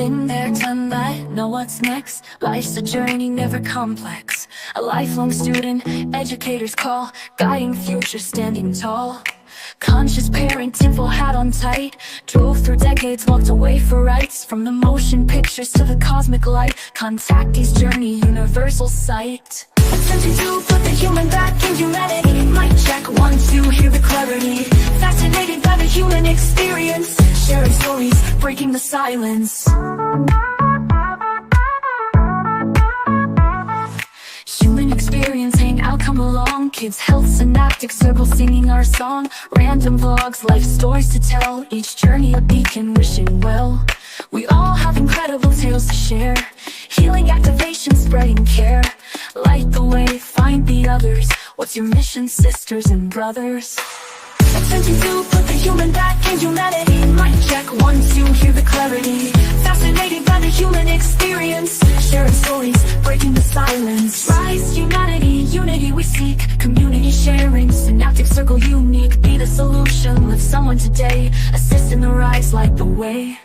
Been there, done that, know what's next. Life's a journey, never complex. A lifelong student, educators call, guiding future, standing tall. Conscious parenting, full hat on tight. Drove through decades, walked away for rights. From the motion pictures to the cosmic light. Contactee's journey, universal sight. Attempting to put the human back in humanity. Mic check, 1, 2, hear the clarity. Fascinated by the human experience. Sharing stories, breaking the silence. Human experience, hang out, come along. Kids, health, synaptic circle, singing our song. Random vlogs, life stories to tell. Each journey a beacon, wishing well. We all have incredible tales to share. Healing activation, spreading care. Light the way, find the others. What's your mission, sisters and brothers? Attempting to put the human back in humanity. Mic check, 1, 2, hear the clarity. Fascinated by the human experience. Sharing stories, breaking the silence. Rise, humanity, unity we seek. Community sharing, synaptic circle unique. Be the solution, lift someone today. Assist in the rise, light the way.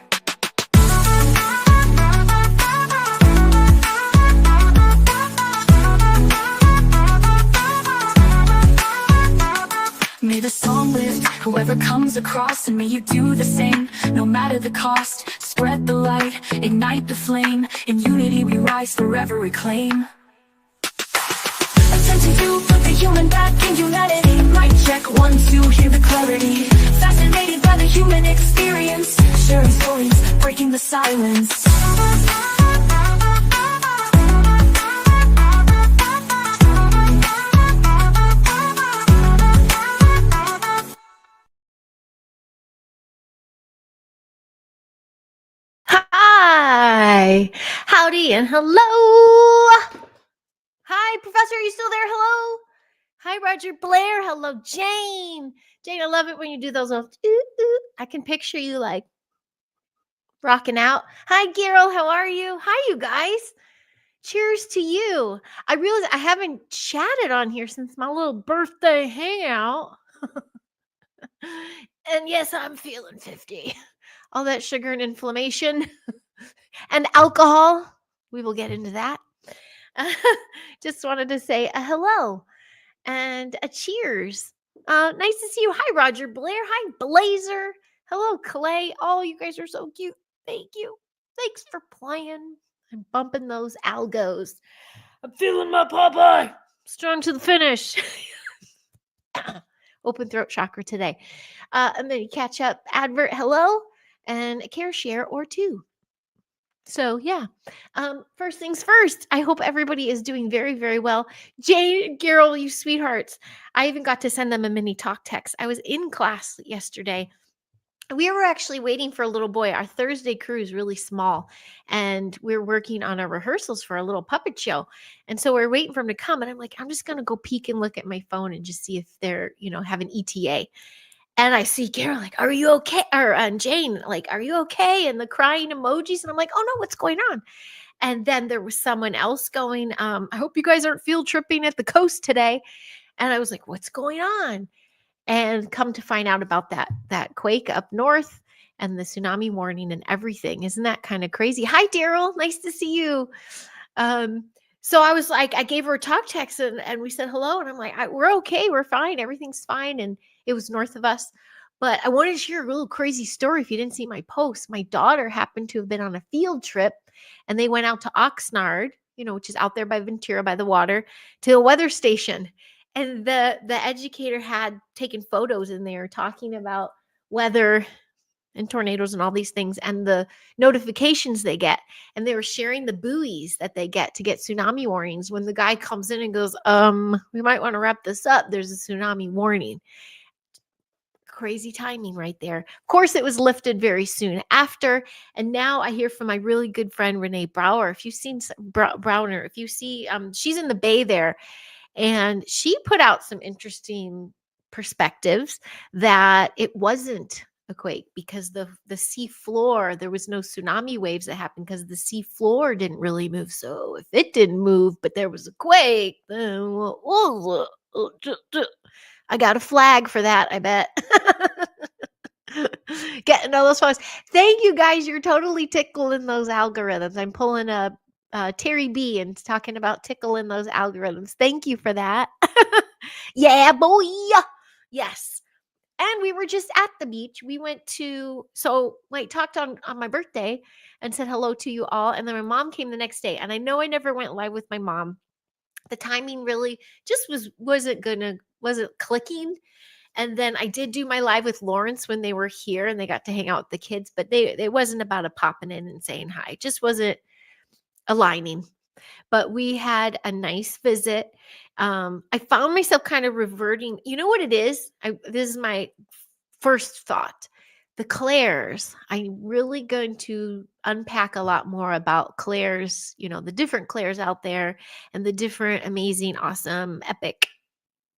May the song lift whoever comes across, and may you do the same, no matter the cost. Spread the light, ignite the flame. In unity we rise, forever reclaim. Attempting to put the human back in humanity. Mic check, 1, 2, hear the clarity. Fascinated by the human experience. Sharing stories, breaking the silence. Hi, howdy and hello. Hi, Professor, are you still there? Hello. Hi, Roger Blair. Hello, Jane. Jane, I love it when you do those little I can picture you like rocking out. Hi, Gerald. How are you? Hi, you guys. Cheers to you. I realize I haven't chatted on here since my little birthday hangout. And yes, I'm feeling 50. All that sugar and inflammation and alcohol. We will get into that. Just wanted to say a hello and a cheers. Nice to see you. Hi, Roger Blair. Hi, Blazer. Hello, Clay. Oh, you guys are so cute. Thank you. Thanks for playing. I'm bumping those algos. I'm feeling my Popeye. Strong to the finish. Open throat chakra today. And then you catch up advert hello and a careshare or two. So yeah, first things first, I hope everybody is doing very, very well. Jane, Carol, you sweethearts. I even got to send them a mini talk text. I was in class yesterday. We were actually waiting for a little boy. Our Thursday crew is really small, and we're working on our rehearsals for a little puppet show. And so we're waiting for him to come. And I'm like, I'm just going to go peek and look at my phone and just see if they're, have an ETA. And I see Carol like, are you okay? Or Jane, like, are you okay? And the crying emojis. And I'm like, oh no, what's going on? And then there was someone else going, I hope you guys aren't field tripping at the coast today. And I was like, what's going on? And come to find out about that quake up north and the tsunami warning and everything. Isn't that kind of crazy? Hi, Daryl. Nice to see you. So I was like, I gave her a talk text and we said hello. And I'm like, we're okay. We're fine. Everything's fine. And it was north of us. But I wanted to share a little crazy story. If you didn't see my post, my daughter happened to have been on a field trip and they went out to Oxnard, which is out there by Ventura by the water, to a weather station. And the educator had taken photos in there talking about weather and tornadoes and all these things and the notifications they get. And they were sharing the buoys that they get to get tsunami warnings. When the guy comes in and goes, we might want to wrap this up. There's a tsunami warning. Crazy timing right there. Of course, it was lifted very soon after. And now I hear from my really good friend, Renee Brower. If you've seen Browner, if you see, she's in the Bay there. And she put out some interesting perspectives that it wasn't a quake because the sea floor, there was no tsunami waves that happened because the sea floor didn't really move. So if it didn't move, but there was a quake, then I got a flag for that, I bet. Getting all those photos. Thank you guys. You're totally tickling those algorithms. I'm pulling a Terry B and talking about tickling those algorithms. Thank you for that. Yeah, boy. Yes. And we were just at the beach. We went to, so like talked on my birthday and said hello to you all. And then my mom came the next day. And I know I never went live with my mom. The timing really just wasn't clicking. And then I did do my live with Lawrence when they were here and they got to hang out with the kids, but it wasn't about a popping in and saying hi. It just wasn't aligning. But we had a nice visit. I found myself kind of reverting. You know what it is? This is my first thought. The Claires. I'm really going to unpack a lot more about Claires, the different Claires out there and the different amazing, awesome, epic,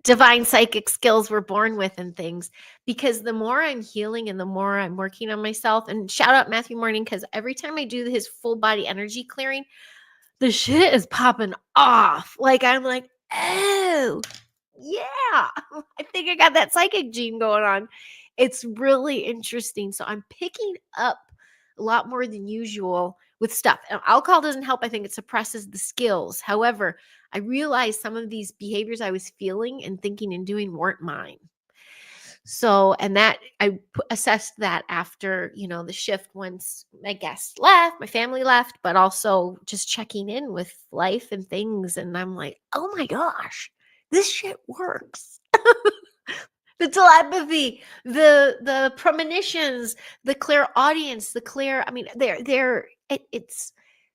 divine psychic skills we're born with and things. Because the more I'm healing and the more I'm working on myself, and shout out Matthew Morning, because every time I do his full body energy clearing, the shit is popping off. Like, I'm like, oh, yeah, I think I got that psychic gene going on. It's really interesting. So I'm picking up a lot more than usual with stuff. And alcohol doesn't help. I think it suppresses the skills. However, I realized some of these behaviors I was feeling and thinking and doing weren't mine. So, and that I assessed that after, the shift once my guests left, my family left, but also just checking in with life and things. And I'm like, oh my gosh, this shit works. The telepathy, the premonitions, the clairaudience,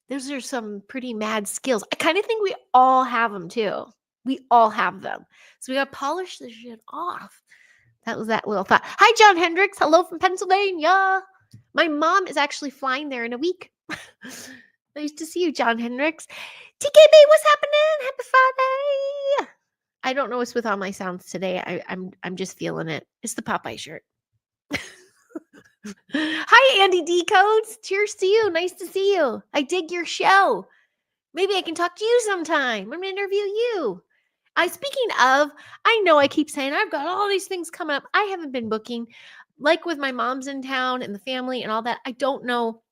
those are some pretty mad skills. I kind of think we all have them too. We all have them. So we got to polish this shit off. That was that little thought. Hi, John Hendricks. Hello from Pennsylvania. My mom is actually flying there in a week. Nice to see you, John Hendricks. TKB, what's happening? Happy Friday. I don't know what's with all my sounds today. I'm just feeling it. It's the Popeye shirt. Hi, Andy D Codes. Cheers to you. Nice to see you. I dig your show. Maybe I can talk to you sometime. I'm gonna interview you. Speaking of, I know I keep saying I've got all these things coming up. I haven't been booking, like with my mom's in town and the family and all that. I don't know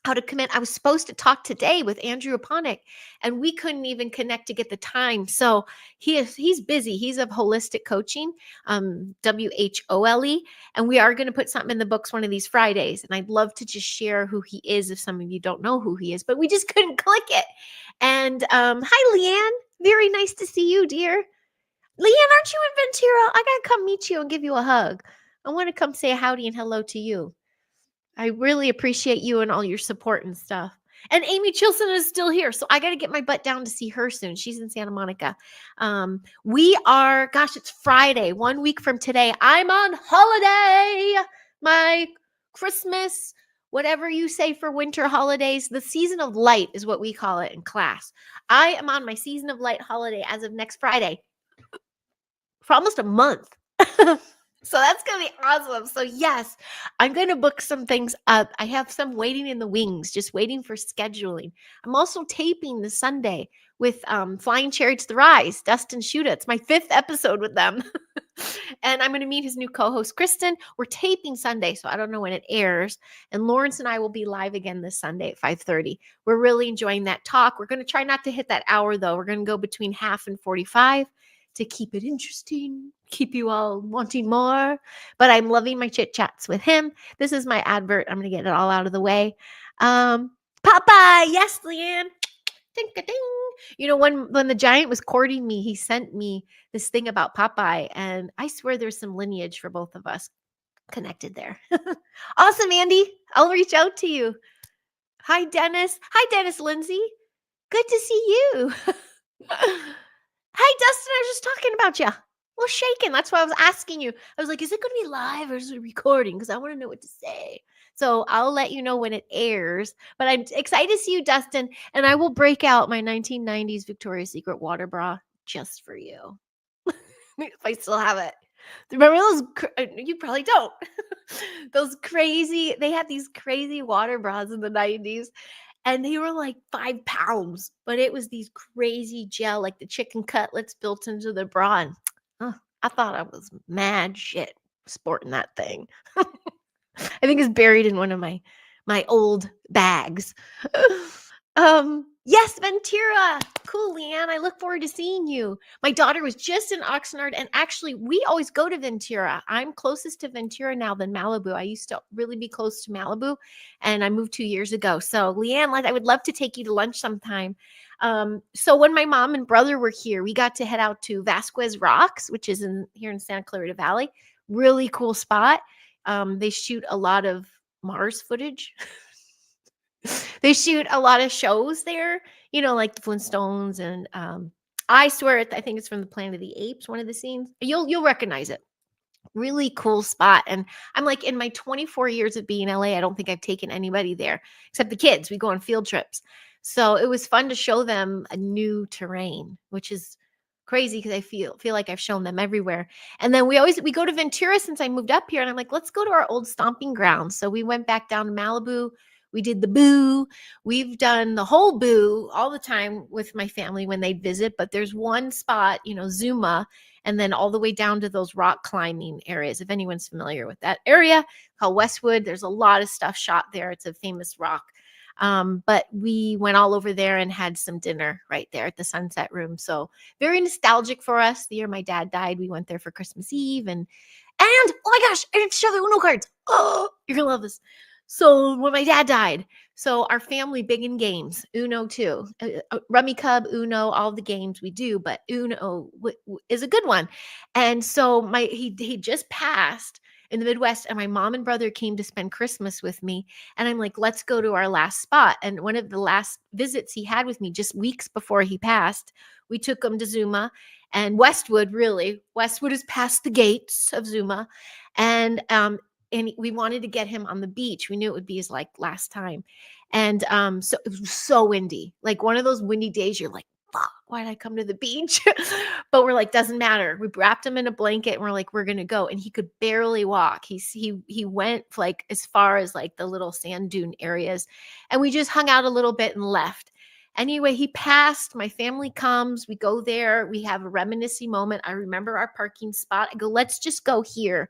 how to commit. I was supposed to talk today with Andrew Aponic, and we couldn't even connect to get the time. So he's busy. He's of holistic coaching, WHOLE, and we are going to put something in the books one of these Fridays. And I'd love to just share who he is if some of you don't know who he is, but we just couldn't click it. And hi, Leanne. Very nice to see you, dear. Leanne, aren't you in Ventura? I got to come meet you and give you a hug. I want to come say howdy and hello to you. I really appreciate you and all your support and stuff. And Amy Chilson is still here. So I got to get my butt down to see her soon. She's in Santa Monica. It's Friday, 1 week from today. I'm on holiday. My Christmas, whatever you say for winter holidays, the season of light is what we call it in class. I am on my season of light holiday as of next Friday for almost a month. So that's going to be awesome. So yes, I'm going to book some things up. I have some waiting in the wings, just waiting for scheduling. I'm also taping the Sunday with Flying Chariots the Rise, Dustin Shuda. It's my 5th episode with them. And I'm going to meet his new co-host, Kristen. We're taping Sunday, so I don't know when it airs. And Lawrence and I will be live again this Sunday at 5:30. We're really enjoying that talk. We're going to try not to hit that hour, though. We're going to go between half and 45 to keep it interesting, keep you all wanting more. But I'm loving my chit chats with him. This is my advert. I'm going to get it all out of the way. Popeye, yes, Leanne. Ding-a-ding. When the giant was courting me, he sent me this thing about Popeye, and I swear there's some lineage for both of us connected there. Awesome, Andy. I'll reach out to you. Hi, Dennis. Hi, Dennis Lindsay. Good to see you. Hi, Dustin. I was just talking about you. Well, shaken. That's why I was asking you. I was like, is it going to be live or is it recording? Because I want to know what to say. So I'll let you know when it airs. But I'm excited to see you, Dustin. And I will break out my 1990s Victoria's Secret water bra just for you. If I still have it. Remember those? You probably don't. They had these crazy water bras in the 90s. And they were like 5 pounds, but it was these crazy gel, like the chicken cutlets built into the bra. And I thought I was mad shit sporting that thing. I think it's buried in one of my old bags. Yes, Ventura. Cool, Leanne. I look forward to seeing you. My daughter was just in Oxnard, and actually, we always go to Ventura. I'm closest to Ventura now than Malibu. I used to really be close to Malibu, and I moved 2 years ago. So, Leanne, I would love to take you to lunch sometime. So when my mom and brother were here, we got to head out to Vasquez Rocks, which is here in Santa Clarita Valley. Really cool spot. They shoot a lot of Mars footage. They shoot a lot of shows there, like the Flintstones and I swear I think it's from the Planet of the Apes, one of the scenes. You'll recognize it. Really cool spot. And I'm like, in my 24 years of being in LA, I don't think I've taken anybody there except the kids. We go on field trips. So it was fun to show them a new terrain, which is crazy because I feel like I've shown them everywhere. And then we go to Ventura since I moved up here, and I'm like, let's go to our old stomping grounds. So we went back down to Malibu. We did the Boo. We've done the whole Boo all the time with my family when they visit, but there's one spot, Zuma, and then all the way down to those rock climbing areas. If anyone's familiar with that area, called Westwood, there's a lot of stuff shot there. It's a famous rock. But we went all over there and had some dinner right there at the Sunset Room. So very nostalgic for us. The year my dad died, we went there for Christmas Eve. And oh my gosh, I didn't show the Uno cards. Oh, you're going to love this. So when my dad died, so our family big in games, Uno too, Rummy Cub, Uno, all the games we do, but Uno is a good one. And so he just passed in the Midwest, and my mom and brother came to spend Christmas with me. And I'm like, let's go to our last spot. And one of the last visits he had with me, just weeks before he passed, we took him to Zuma and Westwood. Really, Westwood is past the gates of Zuma, and we wanted to get him on the beach. We knew it would be his last time. And so it was so windy, like one of those windy days. You're like, fuck, why did I come to the beach? But we're like, doesn't matter. We wrapped him in a blanket and we're like, we're going to go. And he could barely walk. He went like as far as like the little sand dune areas. And we just hung out a little bit and left. Anyway, he passed. My family comes. We go there. We have a reminiscing moment. I remember our parking spot. I go, let's just go here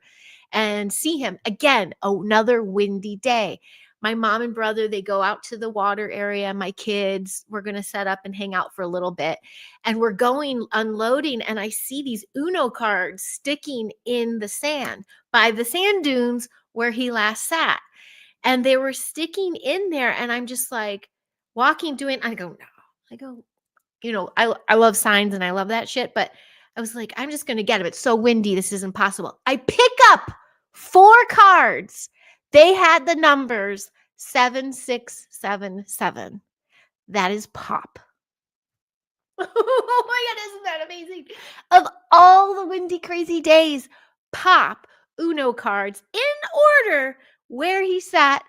and see him again. Another windy day. My mom and brother, they go out to the water area. My kids, we're going to set up and hang out for a little bit. And we're going unloading, and I see these Uno cards sticking in the sand by the sand dunes where he last sat. And they were sticking in there. And I'm just like I go, no. I love signs and I love that shit. But I was like, I'm just going to get him. It's so windy. This is impossible. I pick up 4 cards. They had the numbers 7677. That is Pop. Oh my God, isn't that amazing? Of all the windy, crazy days, Pop, Uno cards in order where he sat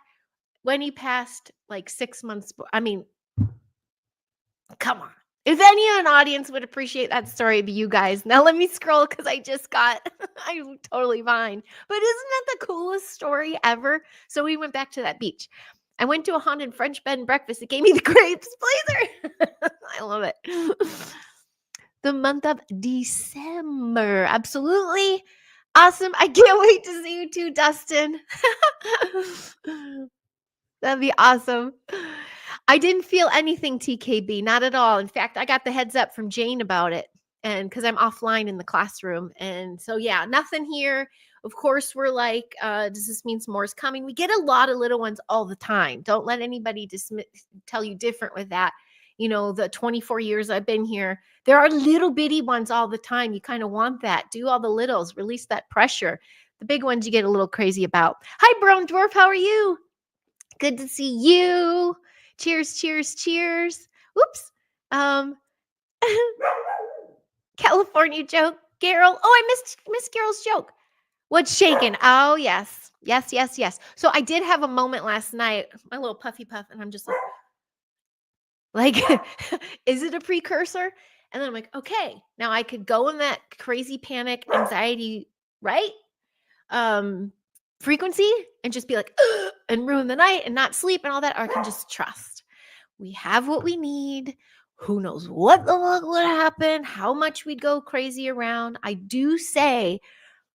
when he passed like 6 months. I mean, come on. If any of an audience would appreciate that story, it'd be you guys. Now let me scroll because I'm totally fine. But isn't that the coolest story ever? So we went back to that beach. I went to a haunted French bed and breakfast. It gave me the grapes blazer. I love it. The month of December. Absolutely awesome. I can't wait to see you too, Dustin. That'd be awesome. I didn't feel anything, TKB, not at all. In fact, I got the heads up from Jane about it, and because I'm offline in the classroom. And so, yeah, nothing here. Of course, we're like, does this mean some more is coming? We get a lot of little ones all the time. Don't let anybody tell you different with that. The 24 years I've been here, there are little bitty ones all the time. You kind of want that. Do all the littles, release that pressure. The big ones you get a little crazy about. Hi, Brown Dwarf. How are you? Good to see you. Cheers, cheers, cheers. Whoops. California joke. Carol. Oh, I missed Carol's joke. What's shaking? Oh, yes. Yes. So I did have a moment last night, my little puffy puff, and I'm just like, is it a precursor? And then I'm like, okay, now I could go in that crazy panic, anxiety, right? Frequency and just be like, and ruin the night and not sleep and all that, or I can just trust. We have what we need. Who knows what the fuck would happen, how much we'd go crazy around. I do say,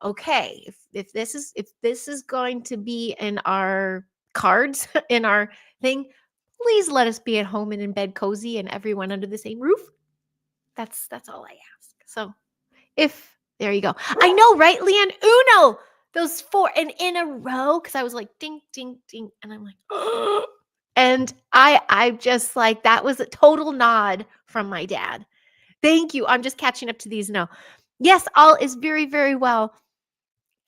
okay, if this is going to be in our cards in our thing, please let us be at home and in bed cozy and everyone under the same roof. That's all I ask. So if there you go. I know, right, Leanne? Uno, those 4 and in a row, because I was like ding, ding, ding, and I'm like, and I just like that was a total nod from my dad. Thank you. I'm just catching up to these now. Yes, all is very, very well.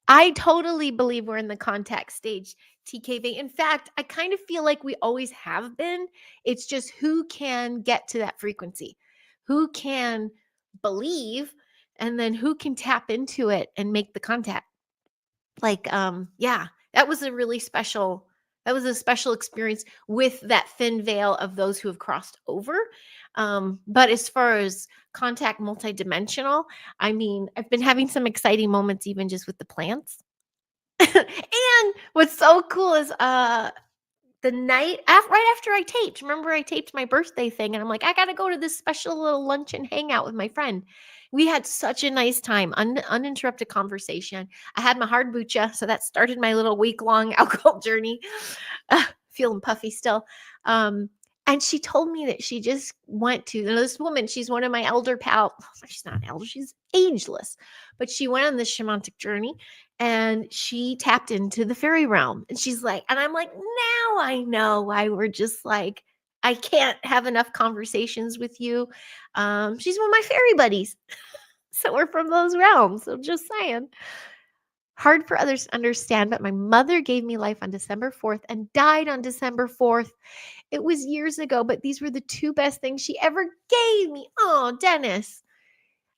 I totally believe we're in the contact stage, TKV. In fact, I kind of feel like we always have been. It's just who can get to that frequency, who can believe, and then who can tap into it and make the contact. Like, yeah, that was a special experience with that thin veil of those who have crossed over. But as far as contact multidimensional, I mean, I've been having some exciting moments even just with the plants. And what's so cool is the night right after I taped, remember I taped my birthday thing and I'm like, I got to go to this special little lunch and hangout with my friend. We had such a nice time, uninterrupted conversation. I had my hard bucha, so that started my little week-long alcohol journey. Feeling puffy still. And she told me that she just went to this woman. She's one of my elder pal. She's not elder, she's ageless, but she went on this shamanic journey and she tapped into the fairy realm. And she's like, and I'm like, now I know why we're just like, I can't have enough conversations with you. She's one of my fairy buddies. So we're from those realms. So just saying. Hard for others to understand, but my mother gave me life on December 4th and died on December 4th. It was years ago, but these were the 2 best things she ever gave me. Oh, Dennis.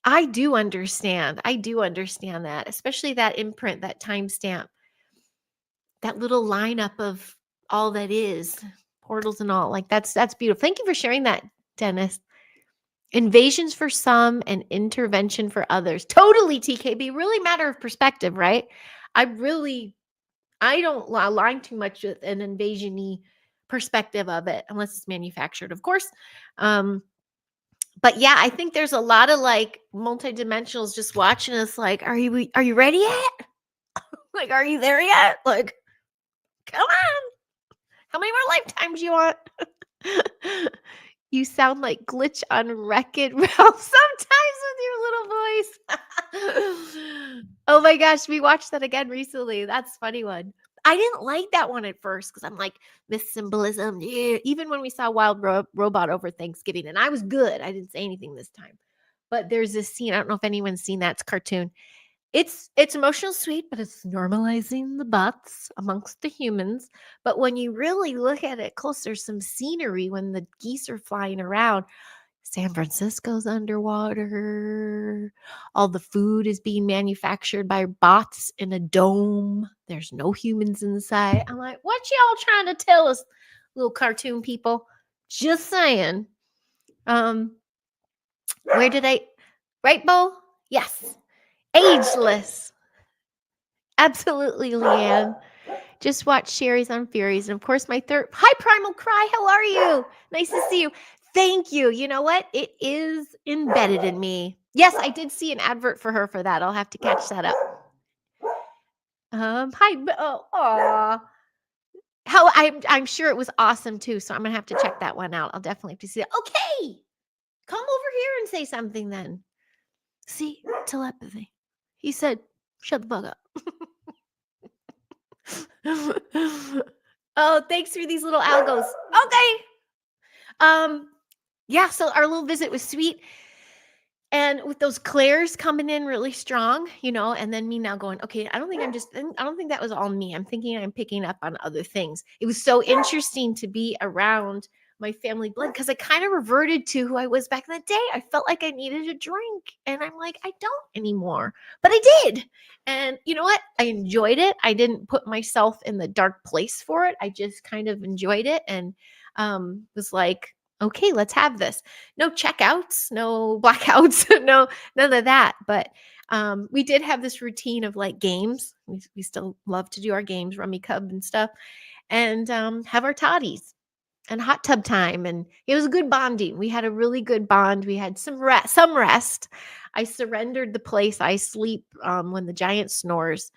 I do understand. I do understand that, especially that imprint, that timestamp, that little lineup of all that is, portals and all. Like that's beautiful. Thank you for sharing that, Dennis. Invasions for some and intervention for others. Totally, TKB. Really matter of perspective, right? I don't align too much with an invasion-y perspective of it, unless it's manufactured, of course. But yeah, I think there's a lot of like multidimensionals just watching us like, are you ready yet? Like, are you there yet? Like, come on. How many more lifetimes you want? You sound like Glitch on Wreck-It Ralph sometimes with your little voice. Oh my gosh, we watched that again recently. That's a funny one. I didn't like that one at first because I'm like, this symbolism. Yeah. Even when we saw Wild Robot over Thanksgiving, and I was good. I didn't say anything this time. But there's this scene. I don't know if anyone's seen that. It's a cartoon. It's emotional sweet, but it's normalizing the bots amongst the humans. But when you really look at it close, there's some scenery when the geese are flying around. San Francisco's underwater. All the food is being manufactured by bots in a dome. There's no humans inside. I'm like, what y'all trying to tell us, little cartoon people? Just saying. Where did I? Right, Bo? Yes. Ageless. Absolutely, Leanne. Just watch Sherry's on Furies. And of course, my third. Hi, Primal Cry. How are you? Nice to see you. Thank you. You know what? It is embedded in me. Yes, I did see an advert for her for that. I'll have to catch that up. Hi. Aw. How I'm sure it was awesome too. So I'm gonna have to check that one out. I'll definitely have to see it. Okay. Come over here and say something then. See, telepathy. He said, shut the fuck up. Oh, thanks for these little algos. Okay. Yeah, so our little visit was sweet. And with those clairs coming in really strong, and then me now going, okay, I don't think that was all me. I'm thinking I'm picking up on other things. It was so interesting to be around my family blood because I kind of reverted to who I was back in the day. I felt like I needed a drink and I'm like, I don't anymore, but I did. And you know what? I enjoyed it. I didn't put myself in the dark place for it. I just kind of enjoyed it and was like, okay, let's have this. No checkouts, no blackouts, no, none of that. But we did have this routine of like games. We still love to do our games, Rummy Cub and stuff, and have our toddies. and hot tub time, and it was good bonding. We had a really good bond. We had some rest. I surrendered the place I sleep when the giant snores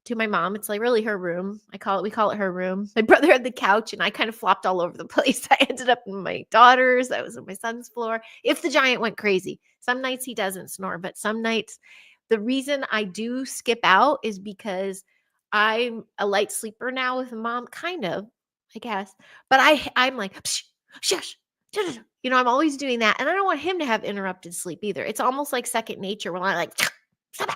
to my mom. It's like really her room. We call it her room. My brother had the couch and I kind of flopped all over the place. I ended up in my daughter's. I was on my son's floor. If the giant went crazy, some nights he doesn't snore, but some nights the reason I do skip out is because I'm a light sleeper now with mom, kind of, I guess. But I'm like, psh, shush. You know, I'm always doing that. And I don't want him to have interrupted sleep either. It's almost like second nature when I like, stop it.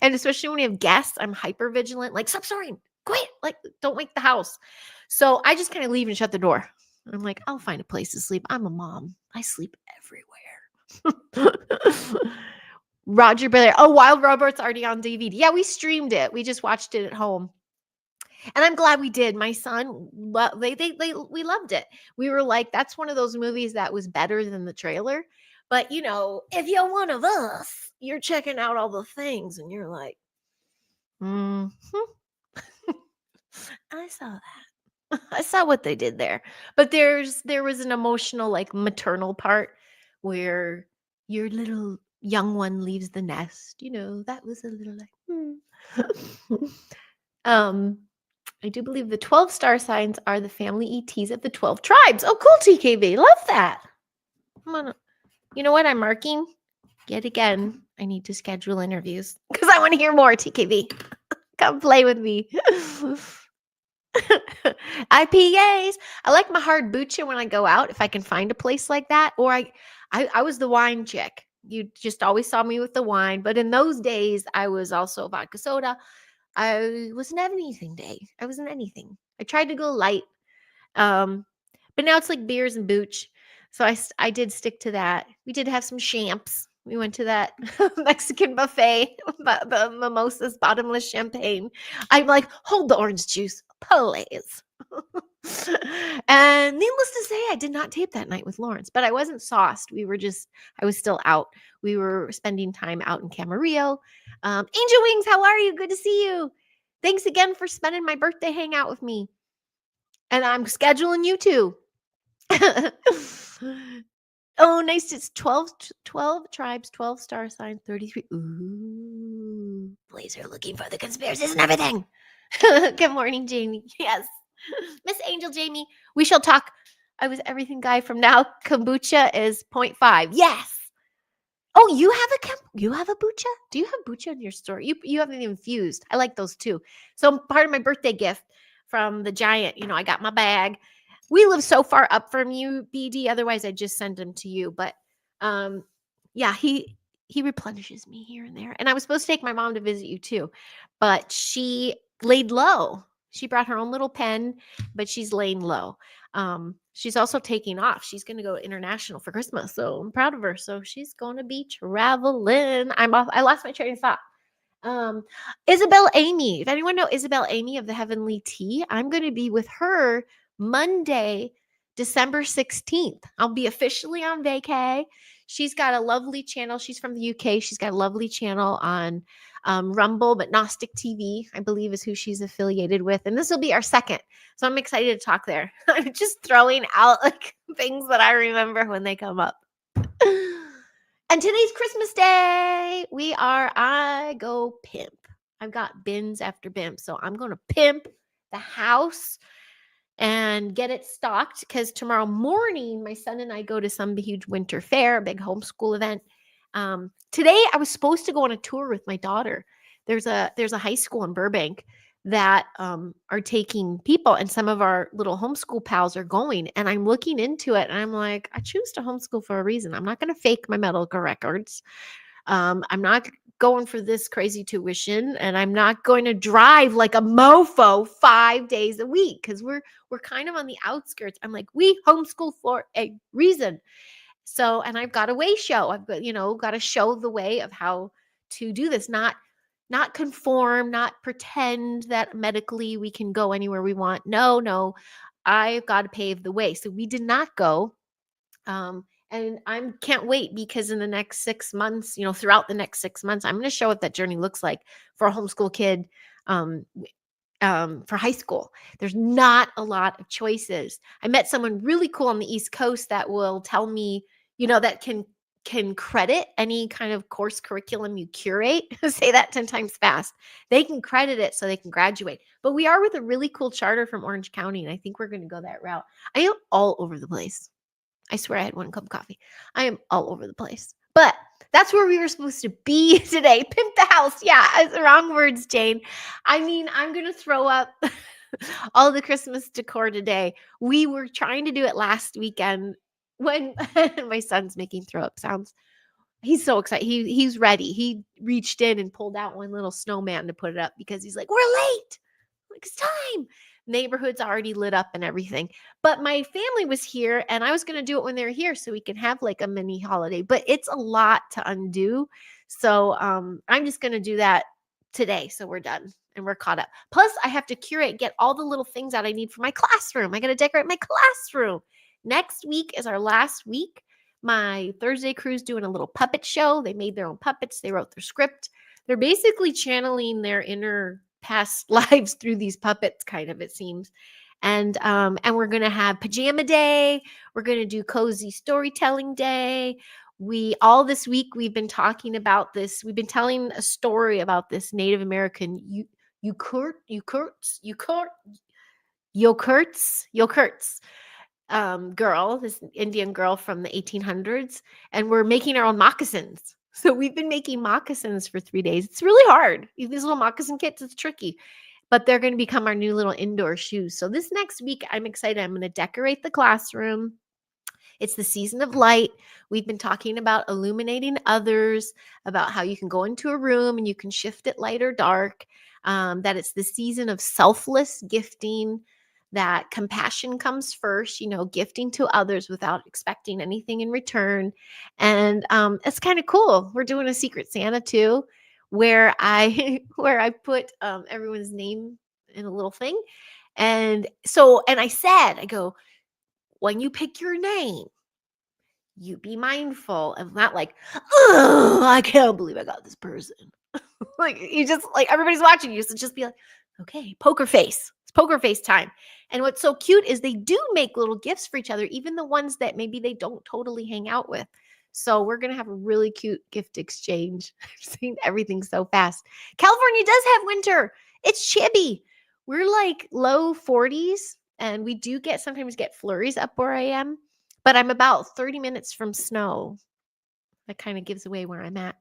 And especially when we have guests, I'm hyper vigilant, like, stop snoring, quit, like, don't wake the house. So I just kind of leave and shut the door. I'm like, I'll find a place to sleep. I'm a mom. I sleep everywhere. Roger Blair. Oh, Wild Robert's already on DVD. Yeah, we streamed it. We just watched it at home. And I'm glad we did. My son, we loved it. We were like, that's one of those movies that was better than the trailer. But, you know, if you're one of us, you're checking out all the things and you're like, I saw that. I saw what they did there. But there was an emotional, like, maternal part where your little young one leaves the nest. You know, that was a little like, I do believe the 12 star signs are the family ETs of the 12 tribes. Oh, cool, TKB. Love that. You know what I'm marking? Yet again, I need to schedule interviews because I want to hear more, TKB. Come play with me. IPAs. I like my hard bucha when I go out, if I can find a place like that. Or I was the wine chick. You just always saw me with the wine. But in those days, I was also vodka soda. I wasn't anything day. I wasn't anything. I tried to go light. But now it's like beers and booch. So I did stick to that. We did have some champs. We went to that Mexican buffet, the mimosas, bottomless champagne. I'm like, hold the orange juice, please. And needless to say, I did not tape that night with Lawrence, but I wasn't sauced. I was still out. We were spending time out in Camarillo. Angel Wings, how are you? Good to see you. Thanks again for spending my birthday hangout with me. And I'm scheduling you too. Oh, nice. It's 12 tribes, 12 star signs, 33. Ooh, Blazer looking for the conspiracies and everything. Good morning, Jamie. Yes. Miss Angel Jamie, we shall talk. I was everything guy from now. Kombucha is 0.5. Yes. Oh, you have a bucha? Do you have bucha in your store? You haven't even infused. I like those too. So part of my birthday gift from the giant, you know, I got my bag. We live so far up from you, BD. Otherwise, I'd just send them to you. But yeah, he replenishes me here and there. And I was supposed to take my mom to visit you too, but she laid low. She brought her own little pen, but she's laying low. She's also taking off. She's going to go international for Christmas. So I'm proud of her. So she's going to be traveling. I'm off. I lost my train of thought. Isabel Amy. If anyone know Isabel Amy of the Heavenly Tea, I'm going to be with her Monday, December 16th. I'll be officially on vacay. She's got a lovely channel. She's from the UK. She's got a lovely channel on Rumble, but Gnostic TV, I believe, is who she's affiliated with. And this will be our second. So I'm excited to talk there. I'm just throwing out like things that I remember when they come up. And today's Christmas Day. I go pimp. I've got bins after bins. So I'm going to pimp the house and get it stocked because tomorrow morning, my son and I go to some huge winter fair, a big homeschool event. Today, I was supposed to go on a tour with my daughter. There's a high school in Burbank that are taking people, and some of our little homeschool pals are going. And I'm looking into it, and I'm like, I choose to homeschool for a reason. I'm not going to fake my medical records. I'm not going for this crazy tuition, and I'm not going to drive like a mofo 5 days a week because we're kind of on the outskirts. I'm like, we homeschool for a reason. So, and I've got a way show. I've got, got to show the way of how to do this, not conform, not pretend that medically we can go anywhere we want. No, I've got to pave the way. So we did not go. And I can't wait because in the next 6 months, throughout the next 6 months, I'm going to show what that journey looks like for a homeschool kid. for high school. There's not a lot of choices. I met someone really cool on the East Coast that will tell me, that can credit any kind of course curriculum you curate. Say that 10 times fast. They can credit it so they can graduate. But we are with a really cool charter from Orange County, and I think we're going to go that route. I am all over the place. I swear I had 1 cup of coffee. I am all over the place. But that's where we were supposed to be today. Pimp the house. Yeah, wrong words, Jane. I mean, I'm going to throw up all the Christmas decor today. We were trying to do it last weekend when my son's making throw up sounds. He's so excited. He's ready. He reached in and pulled out one little snowman to put it up because he's like, we're late. I'm like, it's time. Neighborhood's already lit up and everything. But my family was here and I was going to do it when they were here so we can have like a mini holiday. But it's a lot to undo. So I'm just going to do that today. So we're done and we're caught up. Plus, I have to get all the little things that I need for my classroom. I got to decorate my classroom. Next week is our last week. My Thursday crew's doing a little puppet show. They made their own puppets. They wrote their script. They're basically channeling their inner past lives through these puppets, kind of, it seems. And we're gonna have pajama day. We're gonna do cozy storytelling day. All this week we've been talking about this. We've been telling a story about this Native American Yokurts girl, this Indian girl from the 1800s, and we're making our own moccasins. So we've been making moccasins for 3 days. It's really hard. These little moccasin kits, it's tricky, but they're going to become our new little indoor shoes. So this next week, I'm excited. I'm going to decorate the classroom. It's the season of light. We've been talking about illuminating others, about how you can go into a room and you can shift it light or dark, that it's the season of selfless gifting, that compassion comes first, gifting to others without expecting anything in return. And it's kind of cool. We're doing a Secret Santa too, where I put everyone's name in a little thing. And I go, when you pick your name, you be mindful of not like, oh, I can't believe I got this person. Like, you just, like, everybody's watching you. So just be like, okay, poker face. It's poker face time. And what's so cute is they do make little gifts for each other, even the ones that maybe they don't totally hang out with. So we're going to have a really cute gift exchange. I've seen everything so fast. California does have winter. It's chibby. We're like low 40s, and we do sometimes get flurries up where I am, but I'm about 30 minutes from snow. That kind of gives away where I'm at.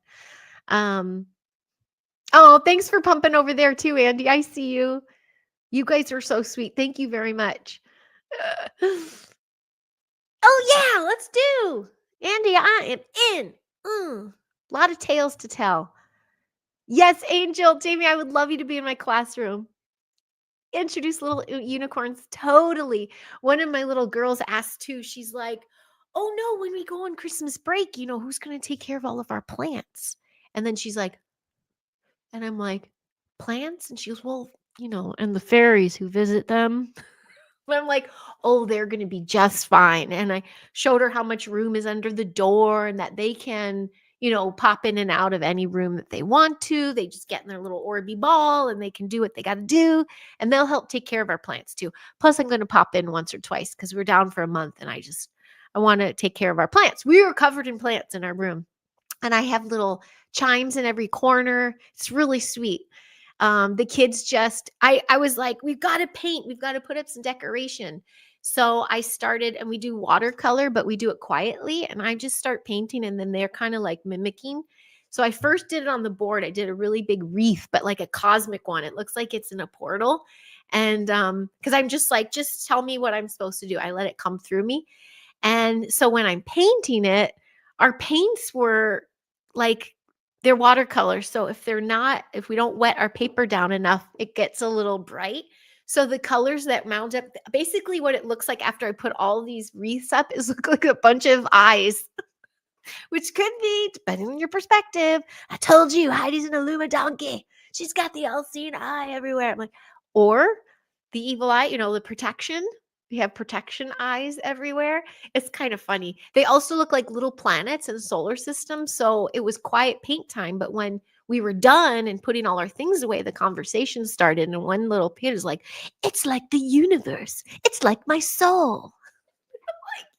Oh, thanks for pumping over there too, Andy. I see you. You guys are so sweet. Thank you very much. Oh, yeah, let's do. Andy, I am in. A lot of tales to tell. Yes, Angel, Jamie, I would love you to be in my classroom. Introduce little unicorns. Totally. One of my little girls asked too. She's like, oh no, when we go on Christmas break, who's going to take care of all of our plants? And then she's like, and I'm like, plants? And she goes, well, and the fairies who visit them. But I'm like, oh, they're going to be just fine. And I showed her how much room is under the door and that they can, pop in and out of any room that they want to. They just get in their little Orby ball and they can do what they got to do. And they'll help take care of our plants too. Plus, I'm going to pop in once or twice because we're down for a month and I want to take care of our plants. We were covered in plants in our room. And I have little chimes in every corner. It's really sweet. The kids I was like, we've got to paint. We've got to put up some decoration. So I started, and we do watercolor, but we do it quietly. And I just start painting, and then they're kind of like mimicking. So I first did it on the board. I did a really big wreath, but like a cosmic one. It looks like it's in a portal. And because I'm just like, just tell me what I'm supposed to do. I let it come through me. And so when I'm painting it, our paints were like, they're watercolor. So if we don't wet our paper down enough, it gets a little bright. So the colors that mount up, basically what it looks like after I put all these wreaths up is look like a bunch of eyes, which could be, depending on your perspective. I told you, Heidi's an Illuma donkey. She's got the all-seeing eye everywhere. I'm like, or the evil eye, the protection. They have protection eyes everywhere. It's kind of funny. They also look like little planets in the solar system. So it was quiet paint time. But when we were done and putting all our things away, the conversation started. And one little kid is like, it's like the universe. It's like my soul.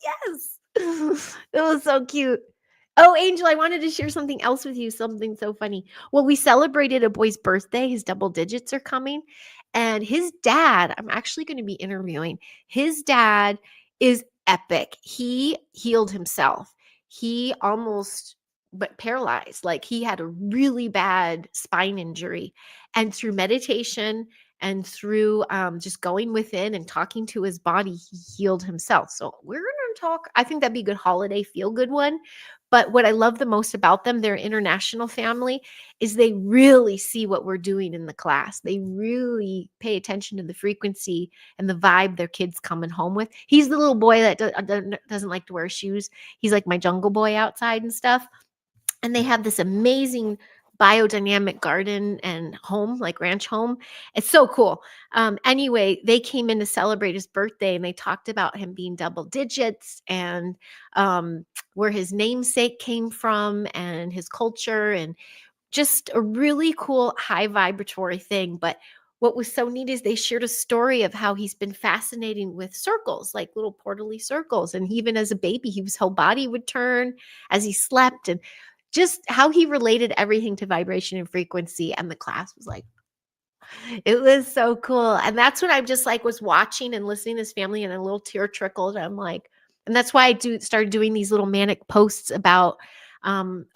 Yes. It was so cute. Oh, Angel, I wanted to share something else with you, something so funny. Well, we celebrated a boy's birthday. His double digits are coming. And his dad, I'm actually going to be interviewing. His dad is epic. He healed himself. He almost but paralyzed. Like he had a really bad spine injury. And through meditation and through just going within and talking to his body, he healed himself. So we're going to talk. I think that'd be a good holiday feel good one. But what I love the most about them, their international family, is they really see what we're doing in the class. They really pay attention to the frequency and the vibe their kids coming home with. He's the little boy that doesn't like to wear shoes. He's like my jungle boy outside and stuff. And they have this amazing biodynamic garden and home, like ranch home. It's so cool. Anyway, they came in to celebrate his birthday and they talked about him being double digits and where his namesake came from and his culture and just a really cool high vibratory thing. But what was so neat is they shared a story of how he's been fascinating with circles, like little portally circles. And even as a baby, his whole body would turn as he slept and just how he related everything to vibration and frequency. And the class was like, it was so cool. And that's when I just like was watching and listening to his family and a little tear trickled. I'm like, and that's why I started doing these little manic posts about,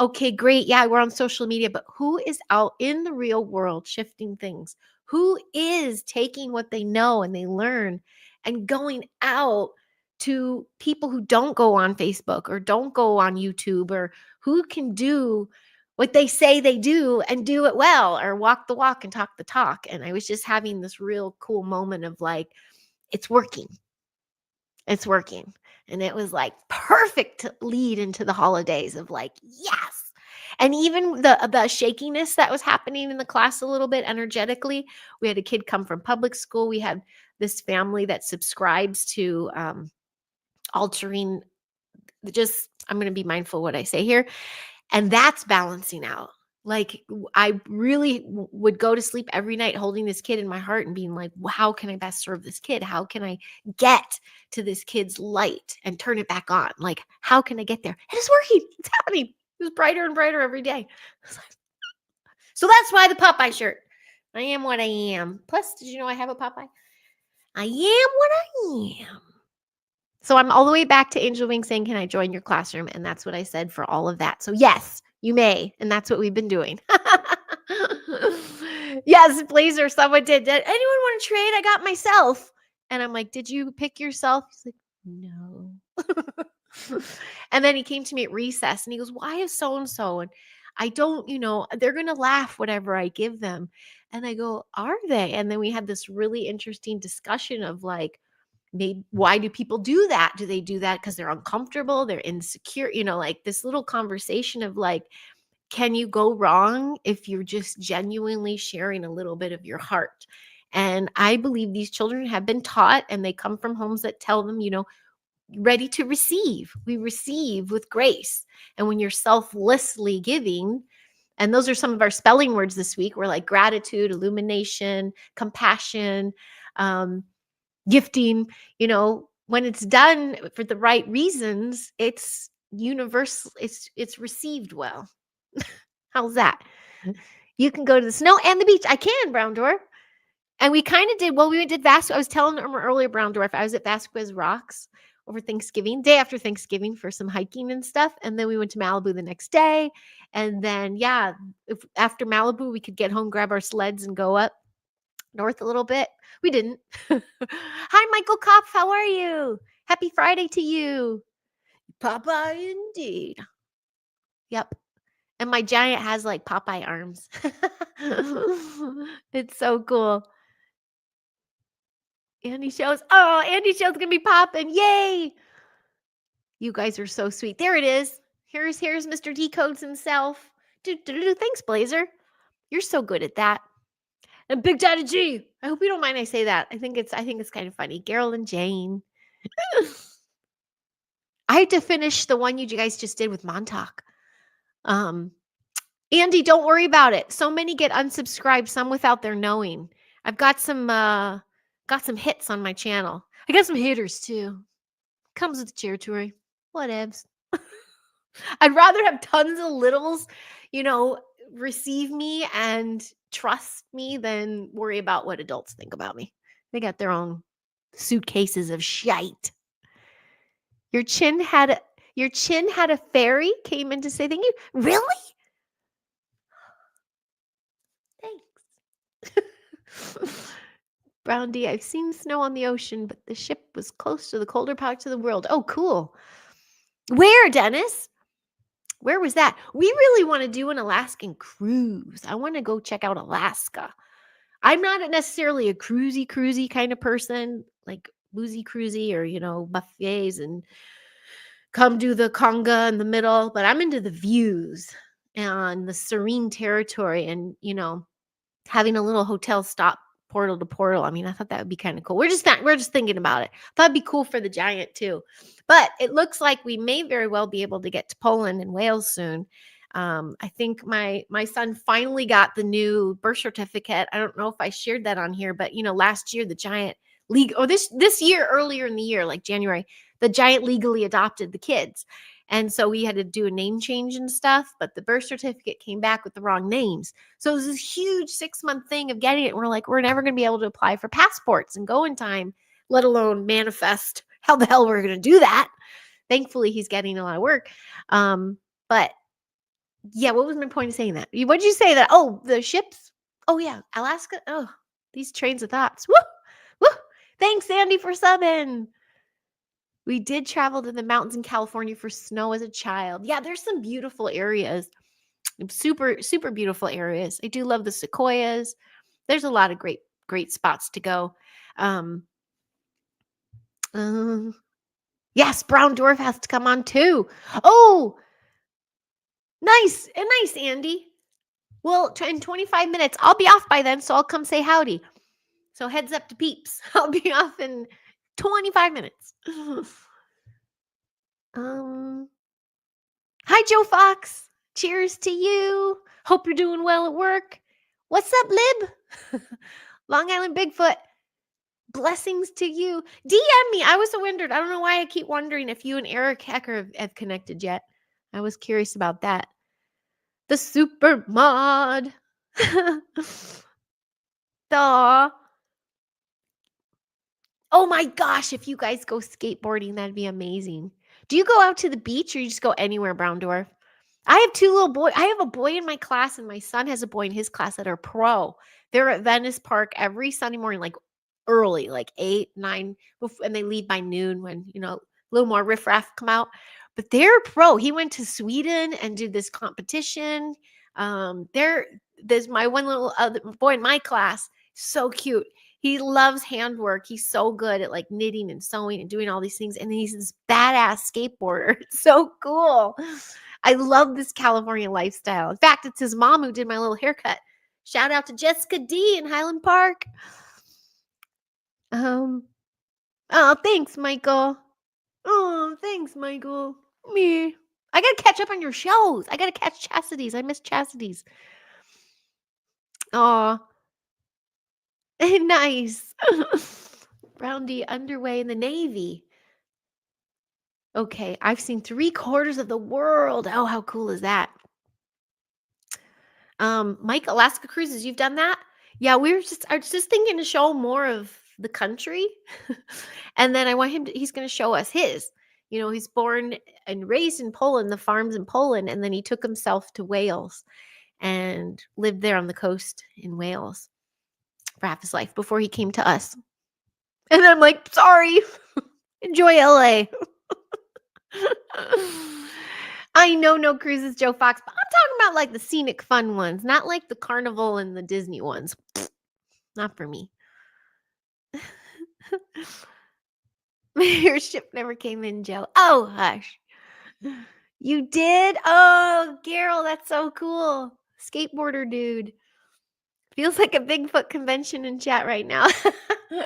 okay, great. Yeah, we're on social media, but who is out in the real world shifting things? Who is taking what they know and they learn and going out to people who don't go on Facebook or don't go on YouTube or who can do what they say they do and do it well or walk the walk and talk the talk. And I was just having this real cool moment of like, it's working. It's working. And it was like perfect to lead into the holidays of like, yes. And even the shakiness that was happening in the class a little bit energetically. We had a kid come from public school. We had this family that subscribes to altering just, I'm going to be mindful what I say here. And that's balancing out. Like I really would go to sleep every night holding this kid in my heart and being like, well, how can I best serve this kid? How can I get to this kid's light and turn it back on? Like, how can I get there? And it's working. It's happening. It was brighter and brighter every day. So that's why the Popeye shirt. I am what I am. Plus, did you know I have a Popeye? I am what I am. So I'm all the way back to Angel Wing saying, can I join your classroom? And that's what I said for all of that. So yes, you may. And that's what we've been doing. Yes, Blazer, someone did. Did anyone want to trade? I got myself. And I'm like, did you pick yourself? He's like, no. And then he came to me at recess and he goes, why is so-and-so? And I don't, they're going to laugh whatever I give them. And I go, are they? And then we had this really interesting discussion of like, maybe why do people do that? Do they do that because they're uncomfortable? They're insecure? Like this little conversation of like, can you go wrong if you're just genuinely sharing a little bit of your heart? And I believe these children have been taught and they come from homes that tell them, ready to receive. We receive with grace. And when you're selflessly giving, and those are some of our spelling words this week, we're like gratitude, illumination, compassion, gifting, when it's done for the right reasons, it's universal, it's received well. How's that? You can go to the snow and the beach. I can, Brown Dwarf. And we kind of did, we did Vasquez. I was telling them earlier, Brown Dwarf, I was at Vasquez Rocks over Thanksgiving, day after Thanksgiving for some hiking and stuff. And then we went to Malibu the next day. And then, if after Malibu, we could get home, grab our sleds and go up north a little bit. We didn't. Hi, Michael Kopf. How are you? Happy Friday to you. Popeye indeed. Yep. And my giant has like Popeye arms. It's so cool. Andy Show's going to be popping. Yay. You guys are so sweet. There it is. Here's Mr. Decodes himself. Thanks, Blazer. You're so good at that. And Big Daddy G. I hope you don't mind I say that. I think it's kind of funny. Carol and Jane. I had to finish the one you guys just did with Montauk. Andy, don't worry about it. So many get unsubscribed, some without their knowing. I've got some hits on my channel. I got some haters too. Comes with the territory. Whatevs. I'd rather have tons of littles, receive me and trust me than worry about what adults think about me. They got their own suitcases of shite. Your chin had a fairy came in to say thank you. Really? Thanks. Brown D, I've seen snow on the ocean, but the ship was close to the colder parts of the world. Oh, cool. Where, Dennis? Where was that? We really want to do an Alaskan cruise. I want to go check out Alaska. I'm not necessarily a cruisy kind of person, like boozy cruisy or, buffets and come do the conga in the middle, but I'm into the views and the serene territory and, having a little hotel stop portal to portal. I mean, I thought that would be kind of cool. We're just thinking about it. Thought it'd be cool for the giant too. But it looks like we may very well be able to get to Poland and Wales soon. I think my son finally got the new birth certificate. I don't know if I shared that on here, but last year the giant league or this year, earlier in the year, like January, the giant legally adopted the kids. And so we had to do a name change and stuff, but the birth certificate came back with the wrong names. So it was this huge 6-month thing of getting it. And we're like, we're never going to be able to apply for passports and go in time, let alone manifest how the hell we're going to do that. Thankfully, he's getting a lot of work. But yeah, what was my point of saying that? What did you say that? Oh, the ships? Oh, yeah. Alaska? Oh, these trains of thoughts. Woo! Woo! Thanks, Andy, for subbing. We did travel to the mountains in California for snow as a child. Yeah, there's some beautiful areas. Super, super beautiful areas. I do love the sequoias. There's a lot of great spots to go. Yes, Brown Dwarf has to come on too. Oh, nice. Nice, Andy. Well, in 25 minutes, I'll be off by then, so I'll come say howdy. So heads up to peeps. I'll be off in 25 minutes. Hi, Joe Fox. Cheers to you. Hope you're doing well at work. What's up, Lib? Long Island Bigfoot. Blessings to you. DM me. I was wondered. I don't know why I keep wondering if you and Eric Hecker have connected yet. I was curious about that. The super mod. Aw. Oh my gosh, if you guys go skateboarding, that'd be amazing. Do you go out to the beach or you just go anywhere, Brown Dwarf? I have 2 little boys. I have a boy in my class and my son has a boy in his class that are pro. They're at Venice Park every Sunday morning, like early, like 8, 9, and they leave by noon when, a little more riffraff come out. But they're pro. He went to Sweden and did this competition. There's my one little other boy in my class. So cute. He loves handwork. He's so good at like knitting and sewing and doing all these things. And he's this badass skateboarder. It's so cool. I love this California lifestyle. In fact, it's his mom who did my little haircut. Shout out to Jessica D in Highland Park. Oh, thanks, Michael. Oh, thanks, Michael. Me. I gotta catch up on your shows. I gotta catch Chastity's. I miss Chastity's. Aw. Nice. Brown D underway in the Navy. Okay, I've seen 3/4 of the world. Oh, how cool is that? Mike, Alaska Cruises, you've done that? Yeah, I was just thinking to show more of the country. And then I want he's going to show us his. He's born and raised in Poland, the farms in Poland, and then he took himself to Wales and lived there on the coast in Wales for half his life before he came to us. And I'm like, sorry. Enjoy LA. I know no cruises, Joe Fox, but I'm talking about like the scenic fun ones, not like the carnival and the Disney ones. Not for me. Your ship never came in, Joe. Oh, hush. You did? Oh, Carol, that's so cool. Skateboarder dude. Feels like a Bigfoot convention in chat right now. And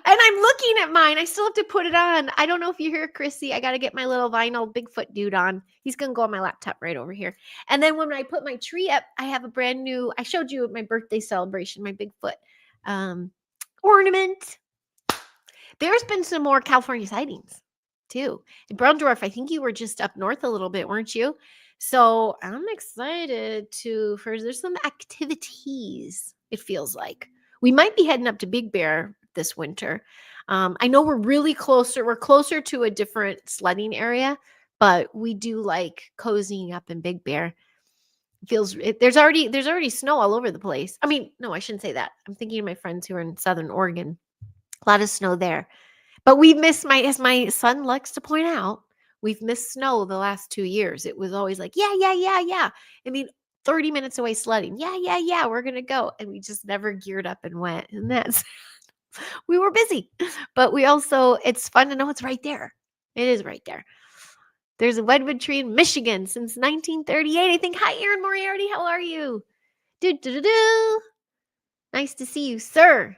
I'm looking at mine. I still have to put it on. I don't know if you hear Chrissy. I got to get my little vinyl Bigfoot dude on. He's going to go on my laptop right over here. And then when I put my tree up, I have a brand new, I showed you at my birthday celebration, my Bigfoot ornament. There's been some more California sightings too. In Browndorf, I think you were just up north a little bit, weren't you? So I'm excited there's some activities, it feels like. We might be heading up to Big Bear this winter. I know we're closer to a different sledding area, but we do like cozying up in Big Bear. There's already snow all over the place. I mean, no, I shouldn't say that. I'm thinking of my friends who are in Southern Oregon. A lot of snow there. But we've missed as my son likes to point out, we've missed snow the last 2 years. It was always like, yeah, yeah, yeah, yeah. I mean, 30 minutes away sledding. Yeah, yeah, yeah, we're going to go. And we just never geared up and went. And we were busy. But it's fun to know it's right there. It is right there. There's a redwood tree in Michigan since 1938. I think, hi, Aaron Moriarty. How are you? Do. Nice to see you, sir.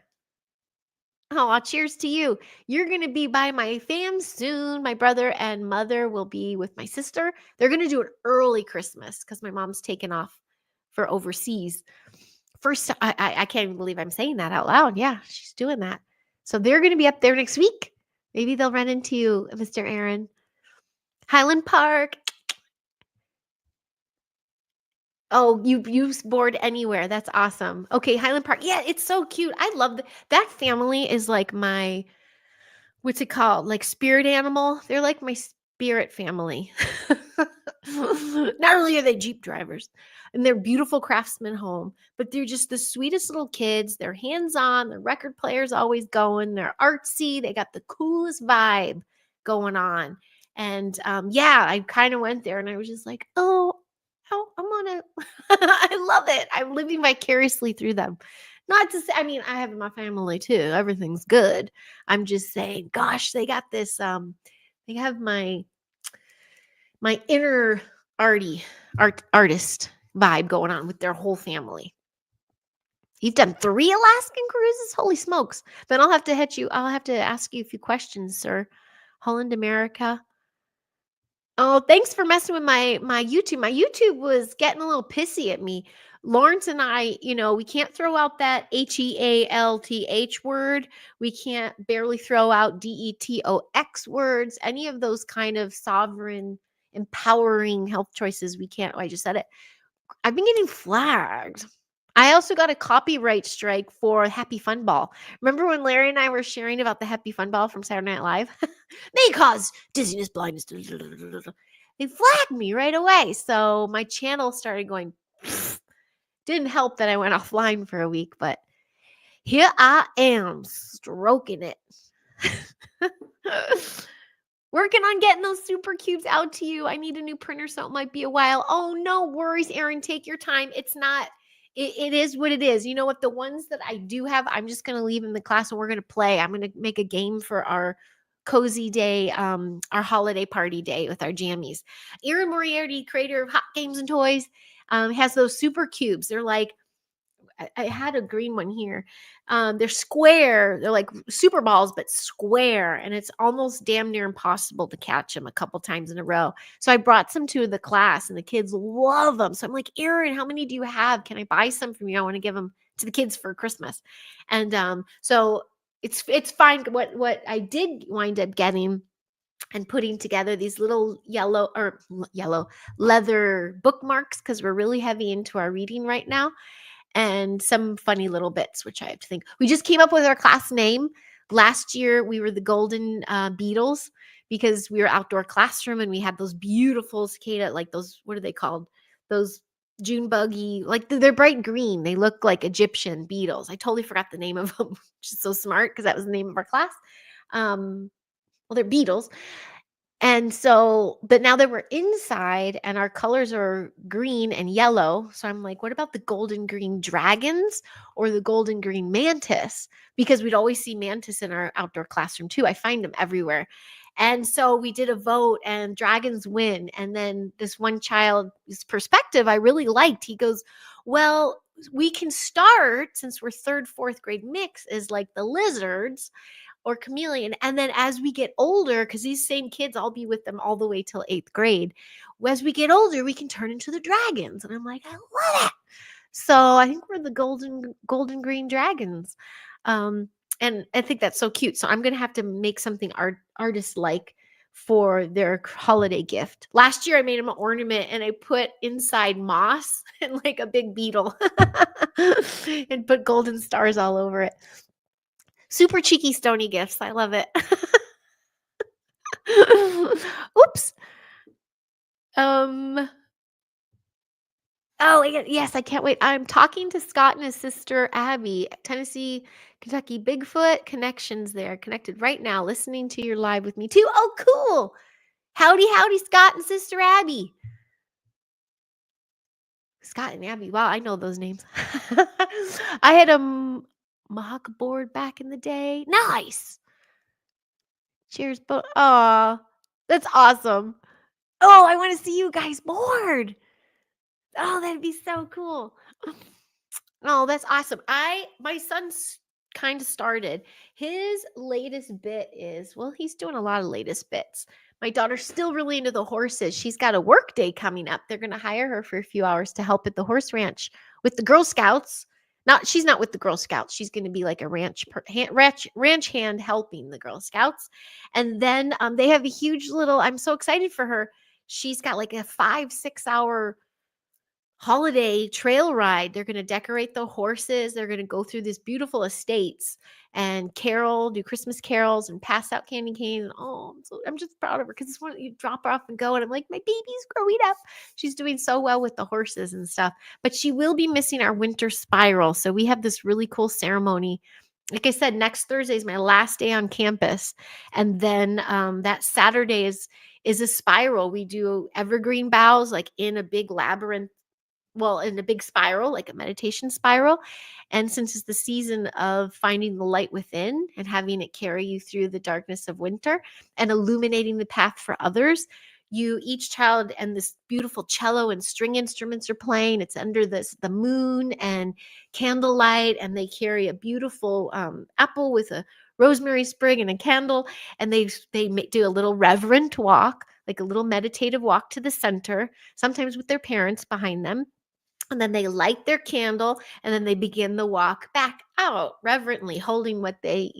Oh, cheers to you. You're going to be by my fam soon. My brother and mother will be with my sister. They're going to do an early Christmas because my mom's taken off for overseas. I can't even believe I'm saying that out loud. Yeah, she's doing that. So they're going to be up there next week. Maybe they'll run into you, Mr. Aaron. Highland Park. Oh, you board anywhere. That's awesome. Okay, Highland Park. Yeah, it's so cute. I love that family is like my, what's it called? Like spirit animal. They're like my spirit family. Not only are they Jeep drivers and they're beautiful craftsmen home, but they're just the sweetest little kids. They're hands-on. The record player's always going. They're artsy. They got the coolest vibe going on. And yeah, I kind of went there and I was just like, oh, I'm on it. I love it. I'm living vicariously through them. Not to say, I mean, I have my family too. Everything's good. I'm just saying, gosh, they got this. They have my inner artist vibe going on with their whole family. You've done 3 Alaskan cruises? Holy smokes. Then I'll have to ask you a few questions, sir. Holland America. Oh, thanks for messing with my YouTube. My YouTube was getting a little pissy at me. Lawrence and I, we can't throw out that HEALTH word. We can't barely throw out DETOX words. Any of those kind of sovereign, empowering health choices, we can't. I just said it. I've been getting flagged. I also got a copyright strike for Happy Fun Ball. Remember when Larry and I were sharing about the Happy Fun Ball from Saturday Night Live? May cause dizziness, blindness. They flagged me right away. So my channel started going. Didn't help that I went offline for a week, but here I am stroking it. Working on getting those super cubes out to you. I need a new printer, so it might be a while. Oh, no worries, Aaron. Take your time. It's not, it is what it is. You know what? The ones that I do have, I'm just going to leave in the class and we're going to play. I'm going to make a game for our cozy day, our holiday party day with our jammies. Aaron Moriarty, creator of Hot Games and Toys, has those super cubes. They're like, I had a green one here. They're square. They're like super balls, but square. And it's almost damn near impossible to catch them a couple times in a row. So I brought some to the class and the kids love them. So I'm like, Aaron, how many do you have? Can I buy some from you? I want to give them to the kids for Christmas. And so it's fine. What I did wind up getting and putting together these little yellow leather bookmarks because we're really heavy into our reading right now. And some funny little bits, which I have to think. We just came up with our class name. Last year, we were the Golden Beetles because we were outdoor classroom and we had those beautiful cicada, like those, what are they called? Those June buggy, like they're bright green. They look like Egyptian beetles. I totally forgot the name of them, which is so smart because that was the name of our class. Well, they're beetles. And so, but now that we're inside and our colors are green and yellow, so I'm like, what about the golden green dragons or the golden green mantis? Because we'd always see mantis in our outdoor classroom too. I find them everywhere. And so we did a vote and dragons win. And then this one child's perspective I really liked. He goes, well, we can start, since we're third, fourth grade mix, is like the lizards or chameleon. And then as we get older, because these same kids, I'll be with them all the way till 8th grade. As we get older, we can turn into the dragons. And I'm like, I love it. So I think we're the golden green dragons. And I think that's so cute. So I'm gonna have to make something artist like for their holiday gift. Last year I made them an ornament and I put inside moss and like a big beetle and put golden stars all over it. Super cheeky stony gifts. I love it. Oops. Oh, yes, I can't wait. I'm talking to Scott and his sister Abby, Tennessee, Kentucky, Bigfoot connections there, connected right now, listening to your live with me too. Oh, cool. Howdy, howdy, Scott and sister Abby. Scott and Abby. Wow, I know those names. I had a Muah board back in the day. Nice. Cheers. Oh, that's awesome. Oh, I want to see you guys board. Oh, that'd be so cool. Oh, that's awesome. My son's kind of started. His latest bit is, well, he's doing a lot of latest bits. My daughter's still really into the horses. She's got a work day coming up. They're going to hire her for a few hours to help at the horse ranch with the Girl Scouts. She's not with the Girl Scouts. She's going to be like a ranch hand helping the Girl Scouts. And then they have a huge little, I'm so excited for her. She's got like a 5-6 hour holiday trail ride. They're going to decorate the horses. They're going to go through this beautiful estates and do Christmas carols and pass out candy canes. Oh, I'm just proud of her because it's one you drop her off and go. And I'm like, my baby's growing up. She's doing so well with the horses and stuff. But she will be missing our winter spiral. So we have this really cool ceremony. Like I said, next Thursday is my last day on campus. And then that Saturday is a spiral. We do evergreen boughs like in a big labyrinth. Well, in a big spiral, like a meditation spiral. And since it's the season of finding the light within and having it carry you through the darkness of winter and illuminating the path for others, each child and this beautiful cello and string instruments are playing. It's under the moon and candlelight, and they carry a beautiful apple with a rosemary sprig and a candle, and they do a little reverent walk, like a little meditative walk to the center, sometimes with their parents behind them. And then they light their candle, and then they begin the walk back out reverently, holding what they,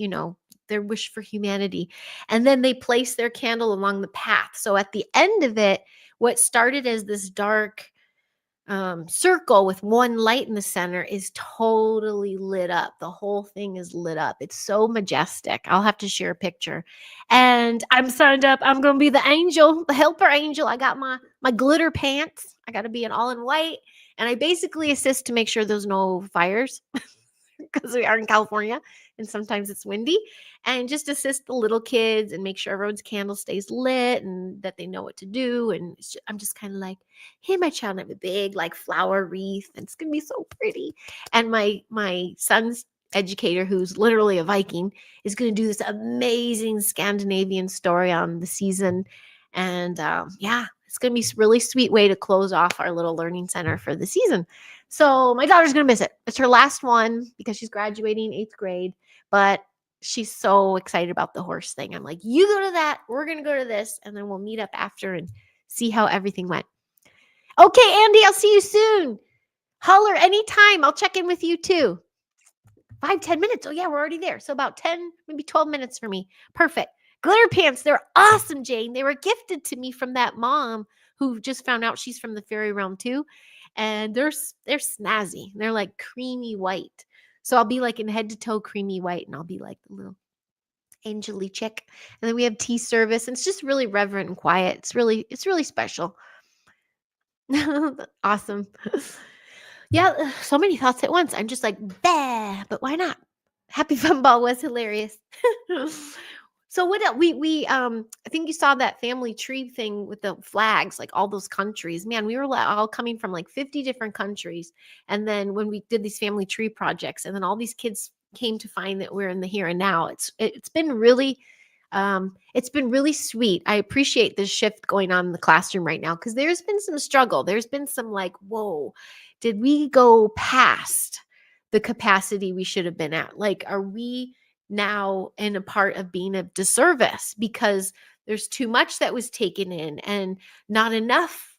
their wish for humanity. And then they place their candle along the path. So at the end of it, what started as this dark circle with one light in the center is totally lit up. The whole thing is lit up. It's so majestic. I'll have to share a picture. And I'm signed up. I'm going to be the angel, the helper angel. I got my glitter pants. I got to be an all in white. And I basically assist to make sure there's no fires because we are in California and sometimes it's windy, and just assist the little kids and make sure everyone's candle stays lit and that they know what to do. And I'm just kind of like, hey, my child, I have a big like flower wreath and it's going to be so pretty. And my son's educator, who's literally a Viking, is going to do this amazing Scandinavian story on the season. And it's going to be a really sweet way to close off our little learning center for the season. So my daughter's going to miss it. It's her last one because she's graduating 8th grade, but she's so excited about the horse thing. I'm like, you go to that, we're going to go to this, and then we'll meet up after and see how everything went. Okay, Andy, I'll see you soon. Holler anytime. I'll check in with you too. 5-10 minutes. Oh yeah, we're already there. So about 10, maybe 12 minutes for me. Perfect. Glitter pants, they're awesome, Jane. They were gifted to me from that mom who just found out she's from the fairy realm too. And they're snazzy. They're like creamy white. So I'll be like in head to toe creamy white, and I'll be like the little angely chick. And then we have tea service, and it's just really reverent and quiet. It's really special. Awesome. Yeah, so many thoughts at once. I'm just like, bah, but why not? Happy Fun Ball was hilarious. So what else? I think you saw that family tree thing with the flags, like all those countries. Man, we were all coming from like 50 different countries. And then when we did these family tree projects, and then all these kids came to find that we're in the here and now. It's been really It's been really sweet. I appreciate this shift going on in the classroom right now because there's been some struggle. There's been some like, whoa, did we go past the capacity we should have been at? Like, are we now in a part of being a disservice because there's too much that was taken in and not enough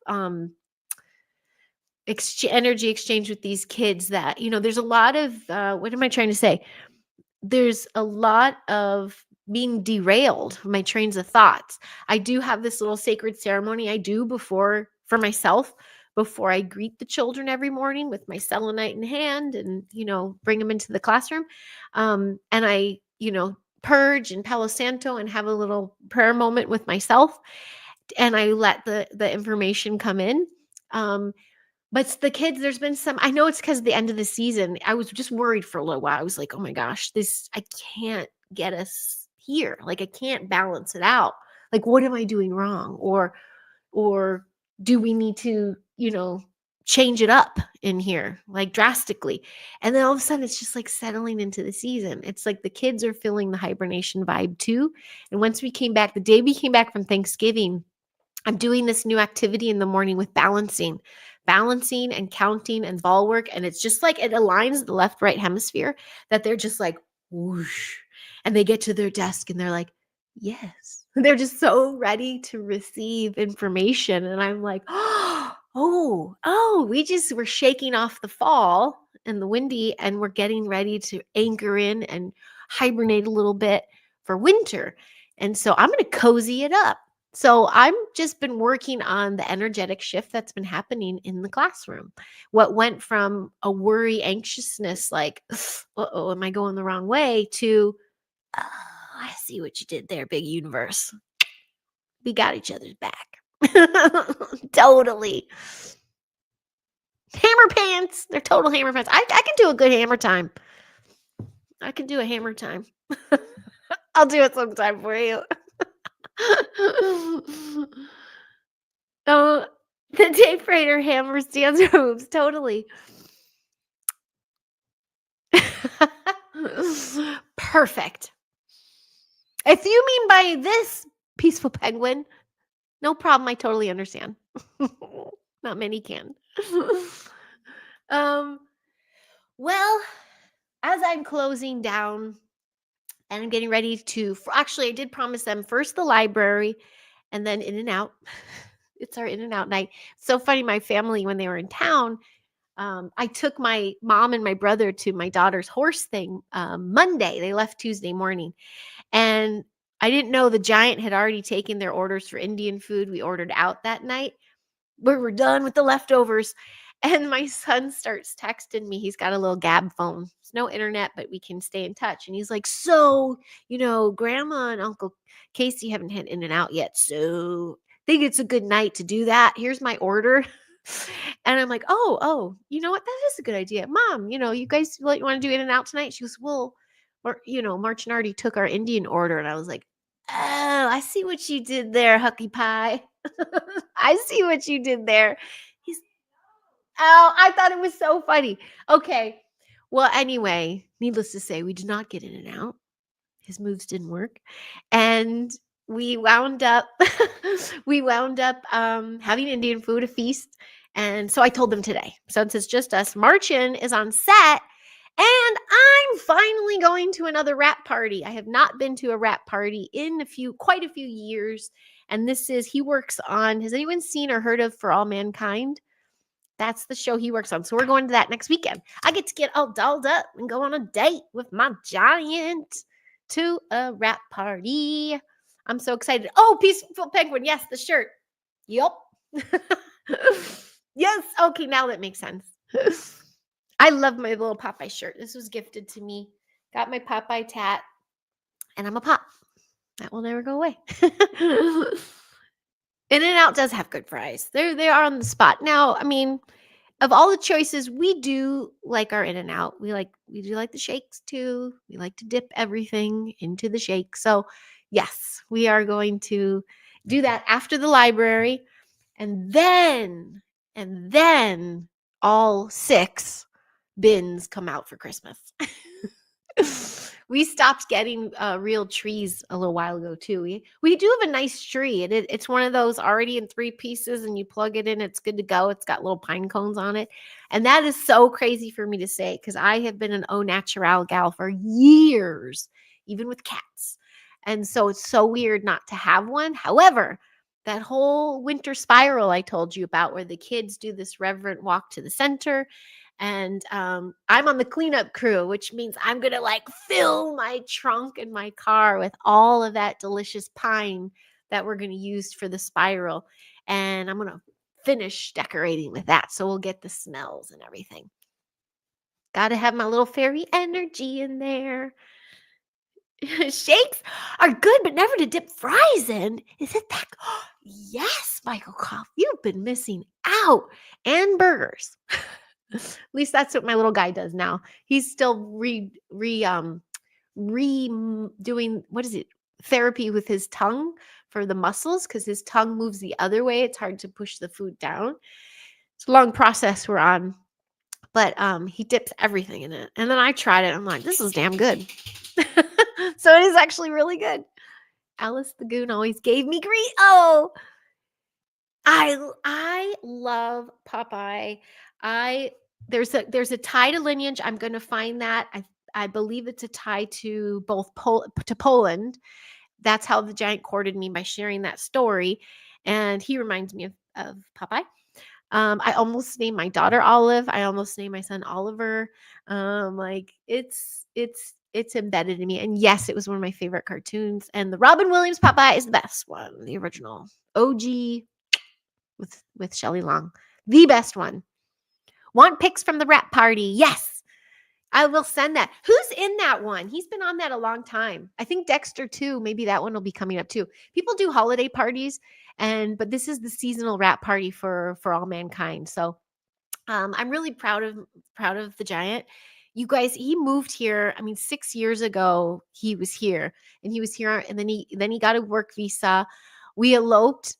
energy exchange with these kids that, there's a lot of, what am I trying to say? There's a lot of being derailed from my trains of thoughts. I do have this little sacred ceremony I do for myself before I greet the children every morning with my selenite in hand and, bring them into the classroom. And I, purge and Palo Santo and have a little prayer moment with myself. And I let the information come in. But the kids, there's been some, I know it's because of the end of the season. I was just worried for a little while. I was like, oh my gosh, I can't get us here. Like, I can't balance it out. Like, what am I doing wrong? Or do we need to, change it up in here, like drastically? And then all of a sudden it's just like settling into the season. It's like the kids are feeling the hibernation vibe too. And once we came back, the day we came back from Thanksgiving, I'm doing this new activity in the morning with balancing and counting and ball work. And it's just like it aligns the left, right hemisphere that they're just like, whoosh. And they get to their desk and they're like, yes. They're just so ready to receive information. And I'm like, we're shaking off the fall and the windy and we're getting ready to anchor in and hibernate a little bit for winter. And so I'm going to cozy it up. So I've just been working on the energetic shift that's been happening in the classroom. What went from a worry, anxiousness, like, uh-oh, am I going the wrong way, to, oh, I see what you did there, big universe. We got each other's back. Totally. Hammer pants. They're total hammer pants. I can do a good hammer time. I can do a hammer time. I'll do it sometime for you. Oh, the tape writer hammers dance moves, totally. Perfect. If you mean by this, peaceful penguin, no problem. I totally understand. Not many can. Well, as I'm closing down and I'm getting ready to, actually, I did promise them first the library and then In-N-Out. It's our In-N-Out night. So funny, my family, when they were in town, I took my mom and my brother to my daughter's horse thing Monday. They left Tuesday morning. And I didn't know the Giant had already taken their orders for Indian food. We ordered out that night. We were done with the leftovers. And my son starts texting me. He's got a little Gab phone. There's no internet, but we can stay in touch. And he's like, so, Grandma and Uncle Casey haven't had In-N-Out yet. So I think it's a good night to do that. Here's my order. And I'm like, oh, you know what? That is a good idea. Mom, you guys want to do In-N-Out tonight? She goes, well, March and already took our Indian order. And I was like, oh, I see what you did there, Hucky Pie. I see what you did there. I thought it was so funny. Okay. Well, anyway, needless to say, we did not get In-N-Out. His moves didn't work. And we wound up having Indian food, a feast. And so I told them today, since it's just us, Marchin is on set and I'm finally going to another rap party. I have not been to a rap party in quite a few years. And he works on, has anyone seen or heard of For All Mankind? That's the show he works on. So we're going to that next weekend. I get to get all dolled up and go on a date with my giant to a rap party. I'm so excited. Oh, Peaceful Penguin. Yes, the shirt. Yup. Yes. Okay, now that makes sense. I love my little Popeye shirt. This was gifted to me. Got my Popeye tat. And I'm a pop. That will never go away. In-N-Out does have good fries. They are on the spot. Now, I mean, of all the choices, we do like our In-N-Out. We do like the shakes too. We like to dip everything into the shake. So, yes, we are going to do that after the library. And then all 6 bins come out for Christmas. We stopped getting real trees a little while ago too. We do have a nice tree. It's one of those already in 3 pieces, and you plug it in, it's good to go. It's got little pine cones on it. And that is so crazy for me to say because I have been an au natural gal for years, even with cats. And so it's so weird not to have one. However, that whole winter spiral I told you about where the kids do this reverent walk to the center, and I'm on the cleanup crew, which means I'm gonna like fill my trunk in my car with all of that delicious pine that we're gonna use for the spiral, and I'm gonna finish decorating with that, so we'll get the smells and everything. Gotta have my little fairy energy in there. Shakes are good, but never to dip fries in. Is it that? Yes, Michael Koff, you've been missing out. And burgers. At least that's what my little guy does now. He's still doing what is it? Therapy with his tongue for the muscles because his tongue moves the other way. It's hard to push the food down. It's a long process we're on. But he dips everything in it. And then I tried it. I'm like, this is damn good. So it is actually really good. Alice the Goon always gave me grief. Oh, I love Popeye. There's a tie to lineage. I'm going to find that. I believe it's a tie to both to Poland. That's how the giant courted me, by sharing that story. And he reminds me of Popeye. I almost named my daughter Olive. I almost named my son Oliver. Like it's embedded in me. And yes, it was one of my favorite cartoons. And the Robin Williams Popeye is the best one, the original OG with Shelley Long, the best one. Want pics from the rap party? Yes, I will send that. Who's in that one? He's been on that a long time. I think Dexter too. Maybe that one will be coming up too. People do holiday parties, but this is the seasonal rap party for all mankind. So I'm really proud of the giant. You guys, he moved here. I mean, 6 years ago he was here, and then he got a work visa. We eloped.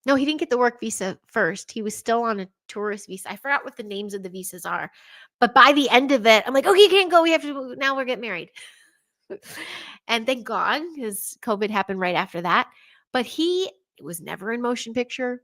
No, he didn't get the work visa first. He was still on a tourist visa. I forgot what the names of the visas are. But by the end of it, I'm like, okay, you can't go. We have to, now we're getting married. And thank God, because COVID happened right after that. But he was never in motion picture.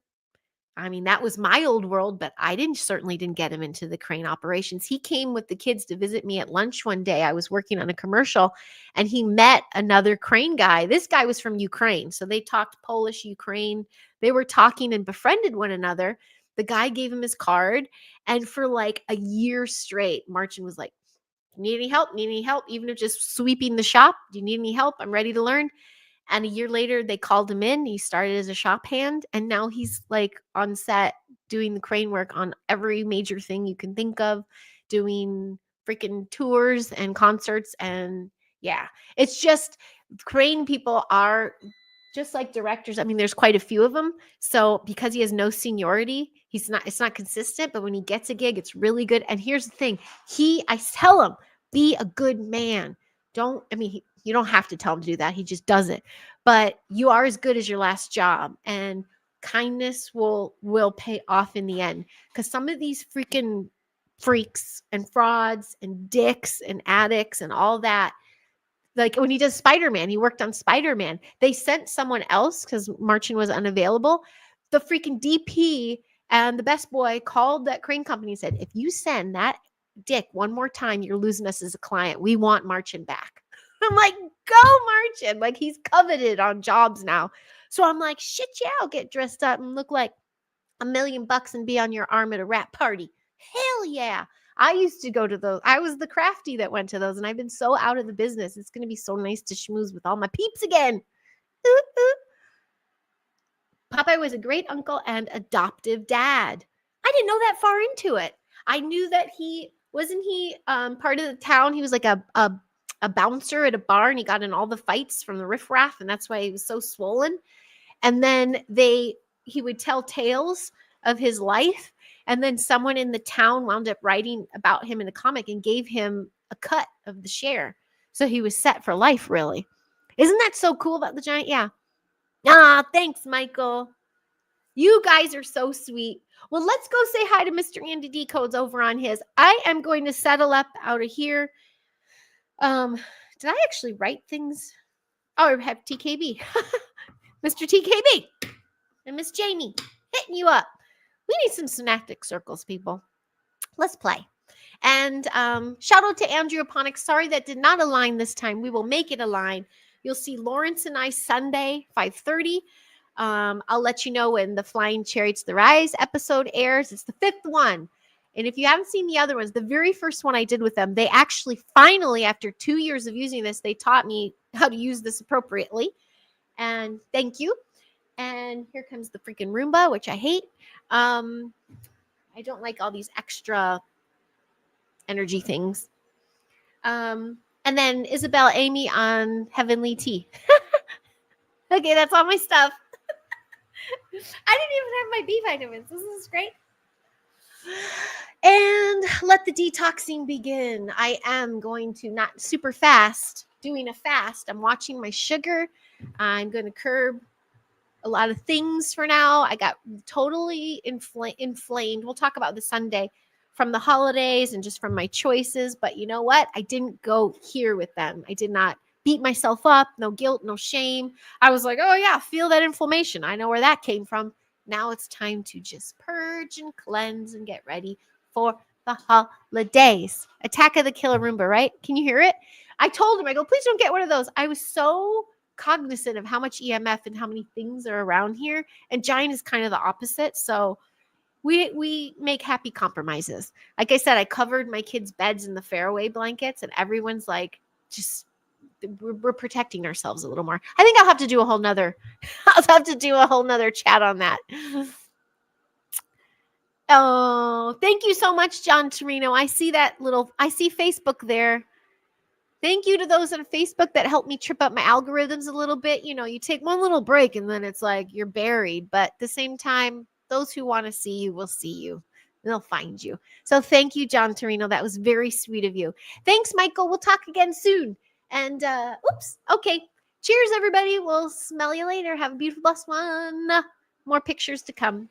I mean, that was my old world, but I certainly didn't get him into the crane operations. He came with the kids to visit me at lunch one day. I was working on a commercial, and he met another crane guy. This guy was from Ukraine. So they talked Polish, Ukraine. They were talking and befriended one another. The guy gave him his card. And for like a year straight, Marcin was like, need any help? Need any help? Even if just sweeping the shop, do you need any help? I'm ready to learn. And a year later, they called him in. He started as a shop hand, and now he's like on set doing the crane work on every major thing you can think of, doing freaking tours and concerts. And yeah, it's just crane people are just like directors. I mean, there's quite a few of them. So because he has no seniority, it's not consistent, but when he gets a gig, it's really good. And here's the thing. I tell him, be a good man. You don't have to tell him to do that. He just does it. But you are as good as your last job, and kindness will pay off in the end. Because some of these freaking freaks and frauds and dicks and addicts and all that, like when he does Spider-Man, he worked on Spider-Man. They sent someone else because Marcin was unavailable. The freaking DP and the best boy called that crane company and said, if you send that dick one more time, you're losing us as a client. We want Marcin back. I'm like, go Marcin. Like, he's coveted on jobs now. So I'm like, shit, yeah, I'll get dressed up and look like $1 million and be on your arm at a rap party. Hell yeah. I used to go to those. I was the crafty that went to those, and I've been so out of the business. It's going to be so nice to schmooze with all my peeps again. Popeye was a great uncle and adoptive dad. I didn't know that far into it. I knew that he part of the town. He was like a bouncer at a bar, and he got in all the fights from the riffraff, and that's why he was so swollen. And then he would tell tales of his life, and then someone in the town wound up writing about him in a comic and gave him a cut of the share. So he was set for life, really. Isn't that so cool about the giant? Yeah. Ah, thanks, Michael. You guys are so sweet. Well, let's go say hi to Mr. Andy Decodes over on his. I am going to settle up out of here. Did I actually write things? Oh, I have TKB. Mr. TKB and Miss Jamie hitting you up. We need some synaptic circles, people. Let's play. And shout out to Andrew Aponic. Sorry that did not align this time. We will make it align. You'll see Lawrence and I Sunday, 5:30. I'll let you know when the Flying Chariots the Rise episode airs. It's the 5th one. And if you haven't seen the other ones, the very first one I did with them, they actually finally, after 2 years of using this, they taught me how to use this appropriately. And thank you. And here comes the freaking Roomba, which I hate. I don't like all these extra energy things. And then Isabel Amy on Heavenly Tea. Okay, that's all my stuff. I didn't even have my B vitamins. This is great. And let the detoxing begin. I am going to not super fast, doing a fast. I'm watching my sugar. I'm going to curb a lot of things for now. I got totally inflamed. We'll talk about this Sunday from the holidays and just from my choices. But you know what? I didn't go here with them. I did not beat myself up. No guilt, no shame. I was like, oh yeah, feel that inflammation. I know where that came from. Now it's time to just purge and cleanse and get ready for the holidays. Attack of the Killer Roomba, right? Can you hear it? I told him, I go, please don't get one of those. I was so cognizant of how much EMF and how many things are around here. And Giant is kind of the opposite. So we make happy compromises. Like I said, I covered my kids' beds in the fairway blankets, and everyone's like, just we're protecting ourselves a little more. I think I'll have to do a whole nother chat on that. Oh, thank you so much, John Torino. I see Facebook there. Thank you to those on Facebook that helped me trip up my algorithms a little bit. You know, you take one little break and then it's like you're buried. But at the same time, those who want to see you will see you. They'll find you. So thank you, John Torino. That was very sweet of you. Thanks, Michael. We'll talk again soon. And okay. Cheers, everybody. We'll smell you later. Have a beautiful, blessed one. More pictures to come.